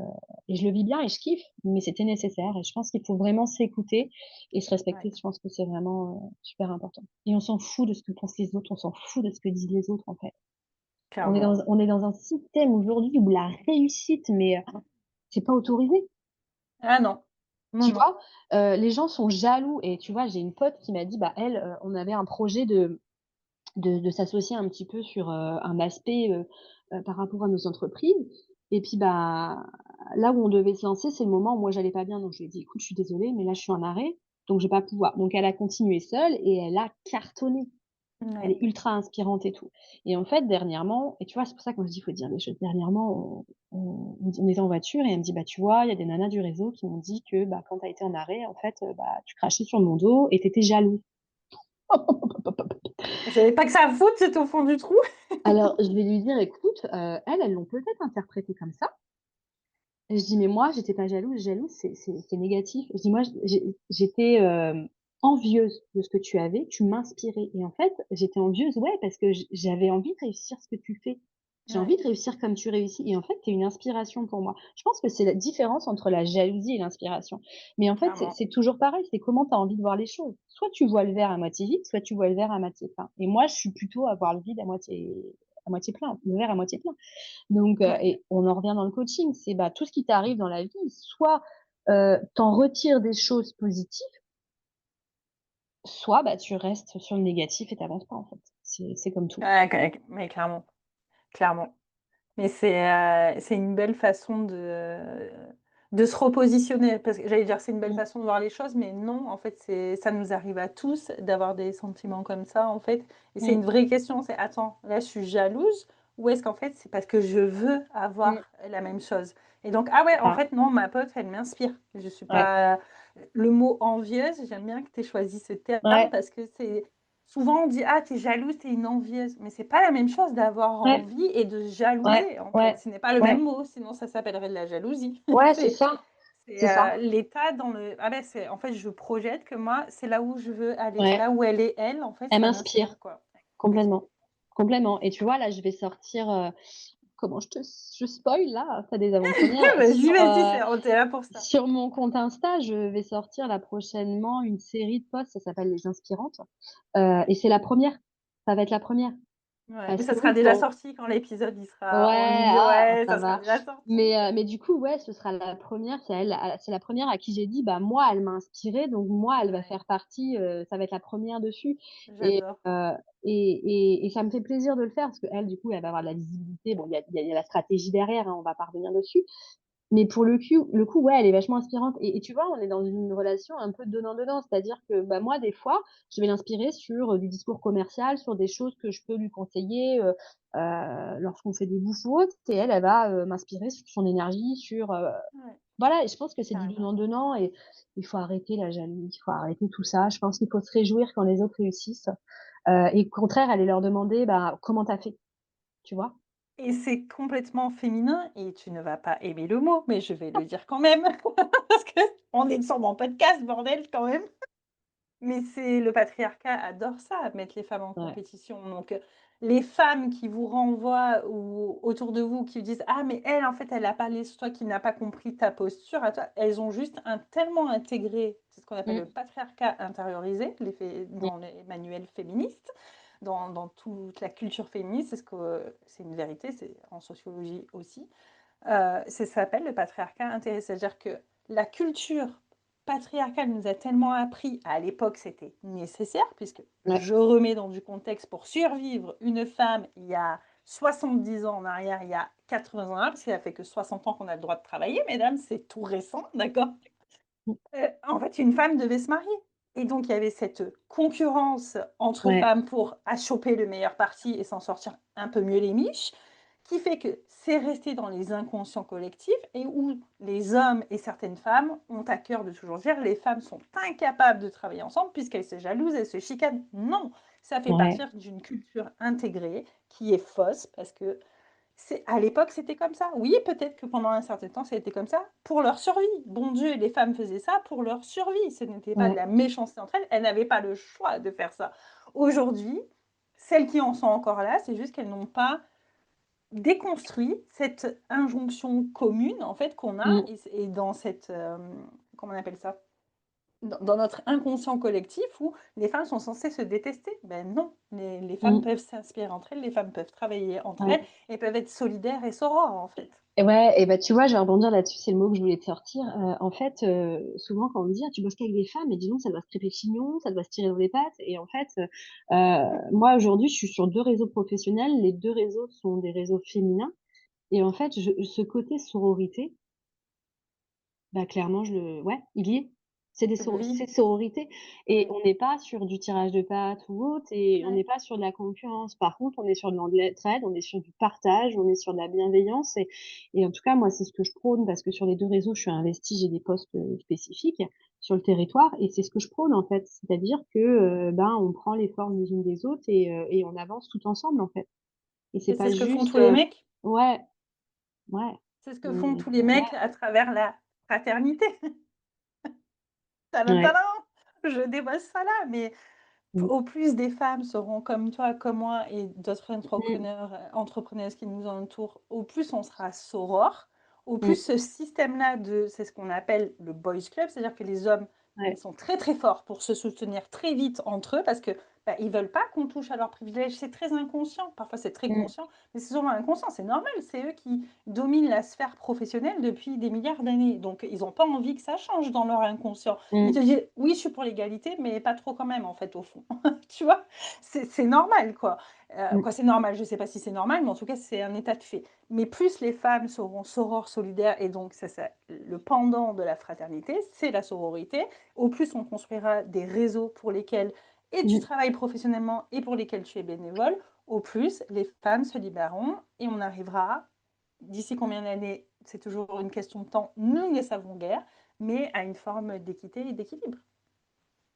et je le vis bien et je kiffe, mais c'était nécessaire et je pense qu'il faut vraiment s'écouter et se Ouais, respecter. Je pense que c'est vraiment, super important et on s'en fout de ce que pensent les autres, on s'en fout de ce que disent les autres, en fait. clairement. On est dans un système aujourd'hui où la réussite, mais c'est pas autorisé, Ah non. Non, tu non. vois? Les gens sont jaloux et tu vois, j'ai une pote qui m'a dit, bah, elle, on avait un projet de s'associer un petit peu sur, un aspect, par rapport à nos entreprises et puis, bah, là où on devait se lancer, c'est le moment où moi j'allais pas bien donc je lui ai dit: «Écoute, je suis désolée, mais là je suis en arrêt, donc je vais pas pouvoir». Donc elle a continué seule et elle a cartonné. Elle Ouais, est ultra inspirante et tout et en fait dernièrement et tu vois, c'est pour ça que quand je dis: «Il faut dire les choses», dernièrement on était en voiture et elle me dit: «Bah, tu vois, il y a des nanas du réseau qui m'ont dit que, bah, quand tu as été en arrêt, en fait, bah, tu crachais sur mon dos et tu étais jalouse». j'avais pas que ça à foutre, j'étais au fond du trou. Alors, je vais lui dire: «Écoute, elles l'ont peut-être interprété comme ça». Et je dis: «Mais moi, j'étais pas jalouse. Jalouse, c'est négatif». Je dis: «Moi, j'étais, envieuse de ce que tu avais, tu m'inspirais» et en fait, j'étais envieuse, ouais, parce que j'avais envie de réussir ce que tu fais. J'ai Ouais, envie de réussir comme tu réussis et en fait, tu es une inspiration pour moi. Je pense que c'est la différence entre la jalousie et l'inspiration. Mais en fait, c'est clairement. c'est toujours pareil, c'est comment tu as envie de voir les choses. Soit tu vois le verre à moitié vide, soit tu vois le verre à moitié plein et moi, je suis plutôt à voir le vide à moitié plein, le verre à moitié plein. Donc Ouais, et on en revient dans le coaching, c'est, bah, tout ce qui t'arrive dans la vie, soit, tu en retires des choses positives, soit, bah, tu restes sur le négatif et tu avances pas, en fait. C'est comme tout. ouais, mais clairement, clairement. Mais c'est une belle façon de se repositionner parce que j'allais dire: «C'est une belle Mmh, façon de voir les choses», mais non, en fait, ça nous arrive à tous d'avoir des sentiments comme ça, en fait et c'est mmh, une vraie question, c'est: «Attends, là, je suis jalouse ou est-ce qu'en fait, c'est parce que je veux mmh, avoir la même chose?» et donc ah ouais, c'est en ça. fait, non, ma pote, elle m'inspire. Je suis Ouais, pas le mot envieuse, j'aime bien que tu aies choisi ce terme ouais, parce que c'est souvent, on dit: «Ah, tu es jalouse, tu es une envieuse», mais c'est pas la même chose d'avoir ouais, envie et de ouais, jalouser, en fait. ouais, Ce n'est pas le même ouais, mot, sinon ça s'appellerait de la jalousie. ouais, C'est c'est ça. l'état dans le ah ben, c'est en fait, je projette que moi, c'est là où je veux aller. Ouais, Là où elle est, elle, en fait, elle ça m'inspire m'inspire, quoi. Ouais, complètement. complètement, complètement et tu vois, là, je vais sortir, comment je spoil là? Tu des avant-premières Vas-y, vas-y, on est là pour ça. sur mon compte Insta, je vais sortir là prochainement une série de posts, ça s'appelle Les Inspirantes, et c'est la première. Ça va être la première. Ouais, mais Parce ça que sera oui, déjà pour sorti quand l'épisode il ouais, sera en ligne. Ouais, ça ça sera va. déjà sorti. Mais du coup, ouais, ce sera la première. C'est la première à qui j'ai dit: «Bah, moi, elle m'a inspirée, donc moi, elle va Ouais, faire partie, ça va être la première dessus» et j'adore. heu et ça me fait plaisir de le faire parce qu'elle, du coup, elle va avoir de la visibilité. Bon, il y a la stratégie derrière, hein, on va pas revenir dessus. Mais pour le coup, ouais, elle est vachement inspirante et tu vois, on est dans une relation un peu donnant-donnant. C'est-à-dire que, bah, moi, des fois, je vais l'inspirer sur, du discours commercial, sur des choses que je peux lui conseiller, lorsqu'on fait des bouffes ou autres et elle, elle va, m'inspirer sur son énergie, sur, Ouais, voilà et je pense que c'est du carrément. donnant-donnant et il faut arrêter la jalousie, il faut arrêter tout ça. Je pense qu'il faut se réjouir quand les autres réussissent, et au contraire, aller leur demander: «Bah, comment tu as fait?» Tu vois? Et c'est complètement féminin et tu ne vas pas aimer le mot, mais je vais le dire quand même parce qu'on est sur mon podcast, bordel, quand même. Mais c'est le patriarcat adore ça, mettre les femmes en Ouais. compétition. Donc, les femmes qui vous renvoient ou autour de vous qui vous disent: «Ah mais elle, en fait, elle a parlé sur toi, qui n'a pas compris ta posture à toi». Elles ont juste tellement intégré, c'est ce qu'on appelle le Mmh. patriarcat intériorisé, Mmh. dans les manuels féministes, dans toute la culture féministe, c'est une vérité, c'est en sociologie aussi. Ça s'appelle le patriarcat intégré. C'est-à-dire que la culture patriarcale nous a tellement appris, à l'époque c'était nécessaire, puisque Ouais. je remets dans du contexte, pour survivre, une femme, il y a 70 ans en arrière, il y a 80 ans en arrière, parce qu'il a fait que 60 ans qu'on a le droit de travailler, mesdames, c'est tout récent, d'accord. Mmh. En fait, une femme devait se marier. Et donc, il y avait cette concurrence entre Ouais. femmes pour choper le meilleur parti et s'en sortir un peu mieux les miches, qui fait que c'est resté dans les inconscients collectifs et où les hommes et certaines femmes ont à cœur de toujours dire les femmes sont incapables de travailler ensemble puisqu'elles se jalousent, elles se chicanent. Non, ça fait Ouais. partir d'une culture intégrée qui est fausse parce que à l'époque, c'était comme ça. Oui, peut-être que pendant un certain temps, c'était comme ça pour leur survie. Bon Dieu, les femmes faisaient ça pour leur survie. Ce n'était pas de Ouais. la méchanceté entre elles. Elles n'avaient pas le choix de faire ça. Aujourd'hui, celles qui en sont encore là, c'est juste qu'elles n'ont pas déconstruit cette injonction commune en fait qu'on a Mmh. et dans cette comment on appelle ça, dans notre inconscient collectif où les femmes sont censées se détester. Ben non, les femmes Mmh. peuvent s'inspirer entre elles, les femmes peuvent travailler entre Ouais. elles et peuvent être solidaires et sorores en fait. Et ouais et bah, tu vois, je vais rebondir là-dessus, c'est le mot que je voulais te sortir. En fait, souvent quand on me dit: «Ah, tu bosses qu'avec des femmes?» et dis donc ça doit se crêper le chignon, ça doit se tirer dans les pattes et en fait, moi aujourd'hui, je suis sur 2 réseaux professionnels. Les 2 réseaux sont des réseaux féminins et en fait, ce côté sororité, bah, clairement, ouais, il y est. Tu le vis. C'est sororité et Oui. on n'est pas sur du tirage de pattes ou autre et on Ouais. n'est pas sur de la concurrence. Par contre, on est sur de l'entraide, on est sur du partage, on est sur de la bienveillance et en tout cas, moi, c'est ce que je prône parce que sur les 2 réseaux, je suis investie, j'ai des postes, spécifiques sur le territoire et c'est ce que je prône, en fait. C'est-à-dire que, ben, on prend les forces les unes des autres et on avance tout ensemble, en fait et c'est Et c'est pas ce que font tous juste, les mecs. ouais, ouais, C'est ce que font mais tous les ouais, mecs à travers la fraternité. Tadam, ouais. je dévoile ça là, mais Mmh. au plus des femmes seront comme toi, comme moi et d'autres Mmh. entrepreneuses qui nous entourent, au plus on sera sorores, au plus Mmh. ce système-là c'est ce qu'on appelle le boys club, c'est-à-dire que les hommes, ils Ouais. sont très très forts pour se soutenir très vite entre eux parce que bah, ils veulent pas qu'on touche à leurs privilèges. C'est très inconscient, parfois c'est très Mmh. conscient, mais c'est souvent inconscient. C'est normal, c'est eux qui dominent la sphère professionnelle depuis des milliards d'années, donc ils n'ont pas envie que ça change dans leur inconscient. Ils Mmh. te disent oui, je suis pour l'égalité, mais pas trop quand même en fait au fond. Tu vois? C'est normal, quoi. Mmh. Quoi, c'est normal, je sais pas si c'est normal, mais en tout cas, c'est un état de fait. Mais plus les femmes seront sorores, solidaires et donc ça le pendant de la fraternité, c'est la sororité. Au plus on construira des réseaux pour lesquels et tu Mmh. travailles professionnellement et pour lesquels tu es bénévole, au plus les femmes se libéreront et on arrivera, d'ici combien d'années? C'est toujours une question de temps, nous ne le savons guère, mais à une forme d'équité et d'équilibre.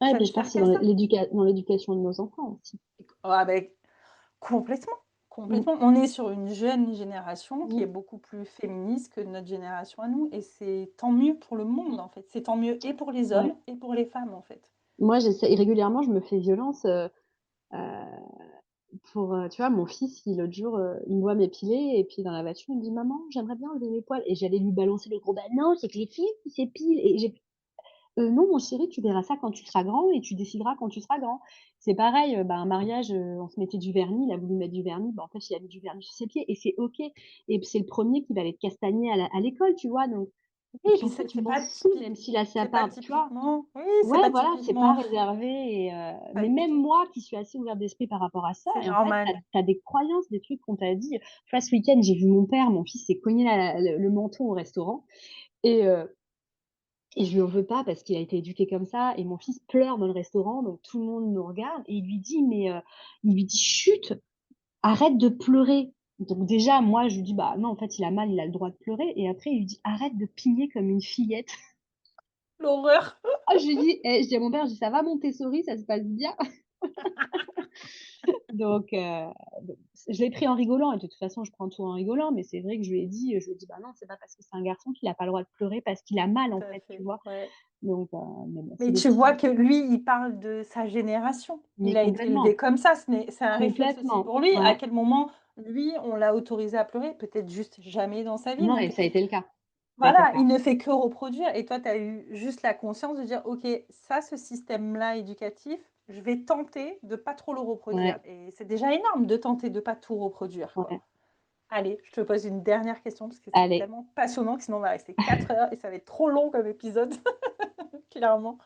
Ouais et Ça puis ne je pense sert que c'est qu'à ça. dans l'éducation de nos enfants aussi. Ah ben complètement, Mmh. complètement. On est sur une jeune génération qui Mmh. est beaucoup plus féministe que notre génération à nous et c'est tant mieux pour le monde, en fait. C'est tant mieux et pour les Ouais. hommes et pour les femmes, en fait. Moi, j'essaie régulièrement, je me fais violence, heu tu vois, mon fils, l'autre jour, il me voit m'épiler et puis dans la voiture, il me dit: «Maman, j'aimerais bien enlever mes poils» et j'allais lui balancer le gros: «Bah non, c'est que les filles qui s'épilent» et j'ai non mon chéri, tu verras ça quand tu seras grand et tu décideras quand tu seras grand. C'est pareil, un mariage, on se mettait du vernis, il a voulu mettre du vernis, en fait, il a mis du vernis sur ses pieds et c'est OK et c'est le premier qui va aller te castagner à l'école, tu vois? Donc et Oui, et puis puis en fait, je c'est m'en pas fous, même s'il a sa c'est pas part, tu vois? typiquement oui, c'est Ouais, pas voilà, c'est pas typiquement réservé et pas mais du même tout. moi qui suis assez ouverte d'esprit par rapport à ça C'est et en fait, normal. tu as des croyances, des trucs qu'on t'a dit. Tu vois, ce week-end, j'ai vu mon père, mon fils s'est cogné le menton au restaurant et et je lui en veux pas parce qu'il a été éduqué comme ça et mon fils pleure dans le restaurant, donc tout le monde nous regarde et il lui dit: «Mais» il lui dit: «Chut, arrête de pleurer». Donc déjà, moi, je lui dis: «Bah non, en fait, il a mal, il a le droit de pleurer» et après il lui dit: «Arrête de pigner comme une fillette». L'horreur! Ah, je lui dis je dis à mon père, je dis: «Ça va Montessori, ça se passe bien?» Donc je l'ai pris en rigolant et de toute façon, je prends tout en rigolant, mais c'est vrai que je lui ai dit: «Bah non, c'est pas parce que c'est un garçon qu'il a pas le droit de pleurer parce qu'il a mal, en Tout à fait», tu fait, vois? ouais. Donc mais bon, c'est Mais des tu petits vois que lui, il parle de sa génération. mais Il a été élevé complètement, comme ça, c'est un réflexe aussi complètement, pour lui. À ouais. quel moment, lui, on l'a autorisé à pleurer? Peut-être juste jamais dans sa vie, Non et donc ça a été le cas. Ça a été le voilà, cas. il ne fait que reproduire et toi, tu as eu juste la conscience de dire: «OK, ça, ce système-là éducatif, je vais tenter de pas trop le reproduire» Ouais, et c'est déjà énorme de tenter de pas tout reproduire, quoi. ouais. Allez, je te pose une dernière question parce que c'est Allez, tellement passionnant que sinon on va rester 4 heures et ça va être trop long comme épisode, clairement.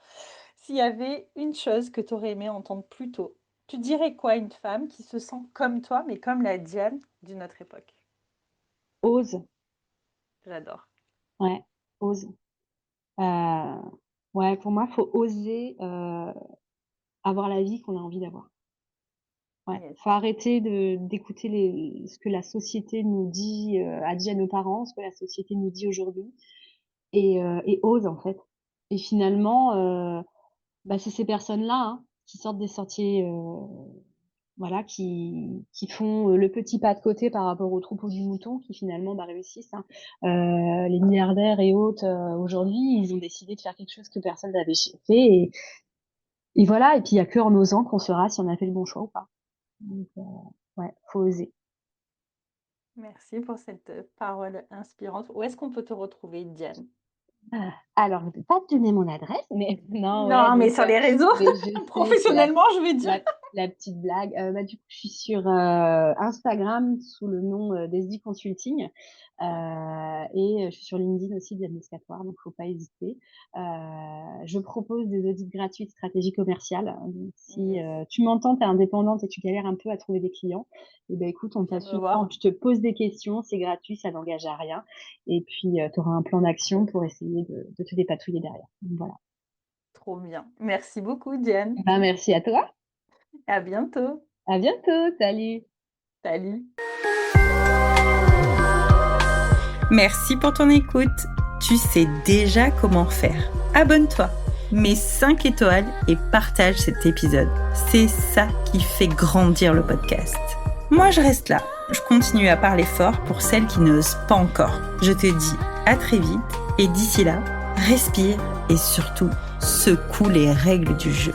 S'il y avait une chose que tu aurais aimé entendre plus tôt, tu dirais quoi à une femme qui se sent comme toi, mais comme la Diane d'une autre époque? ose, J'adore. ouais, ose. Heu, ouais, pour moi, faut oser, avoir la vie qu'on a envie d'avoir. Ouais, Yes. faut arrêter d'écouter ce que la société nous dit, a dit à nos parents, ce que la société nous dit aujourd'hui et ose, en fait. Et finalement, c'est ces personnes-là, hein, qui sortent des sentiers, voilà, qui font, le petit pas de côté par rapport au troupeau du mouton qui finalement, réussissent, hein. Les milliardaires et autres, aujourd'hui, ils ont décidé de faire quelque chose que personne n'avait fait et voilà et puis il y a qu'en osant qu'on saura si on a fait le bon choix ou pas. Donc ouais, faut oser. Merci pour cette parole inspirante. Où est-ce qu'on peut te retrouver, Diane? Alors, je ne peux pas te donner mon adresse, mais non, ouais, Non, mais donc sur les réseaux, mais je sais, c'est professionnellement, je veux dire. la la petite blague. Du coup, je suis sur, Instagram sous le nom, d'Esdy Consulting, je suis sur LinkedIn aussi, Diane Moscatoir, donc faut pas hésiter. Je propose des audits gratuits de stratégie commerciale, donc si, Yes, tu m'entends, tu es indépendante et tu galères un peu à trouver des clients et écoute, on viens me t'assure voir. je te pose des questions, c'est gratuit, ça n'engage à rien et puis, tu auras un plan d'action pour essayer de te dépatouiller derrière. Donc voilà. Trop bien. Merci beaucoup, Diane. Merci à toi. À bientôt. À bientôt. Salut. Salut. Merci pour ton écoute. Tu sais déjà comment faire. Abonne-toi, mets 5 étoiles et partage cet épisode. C'est ça qui fait grandir le podcast. Moi, je reste là. Je continue à parler fort pour celles qui n'osent pas encore. Je te dis à très vite et d'ici là, respire et surtout secoue les règles du jeu.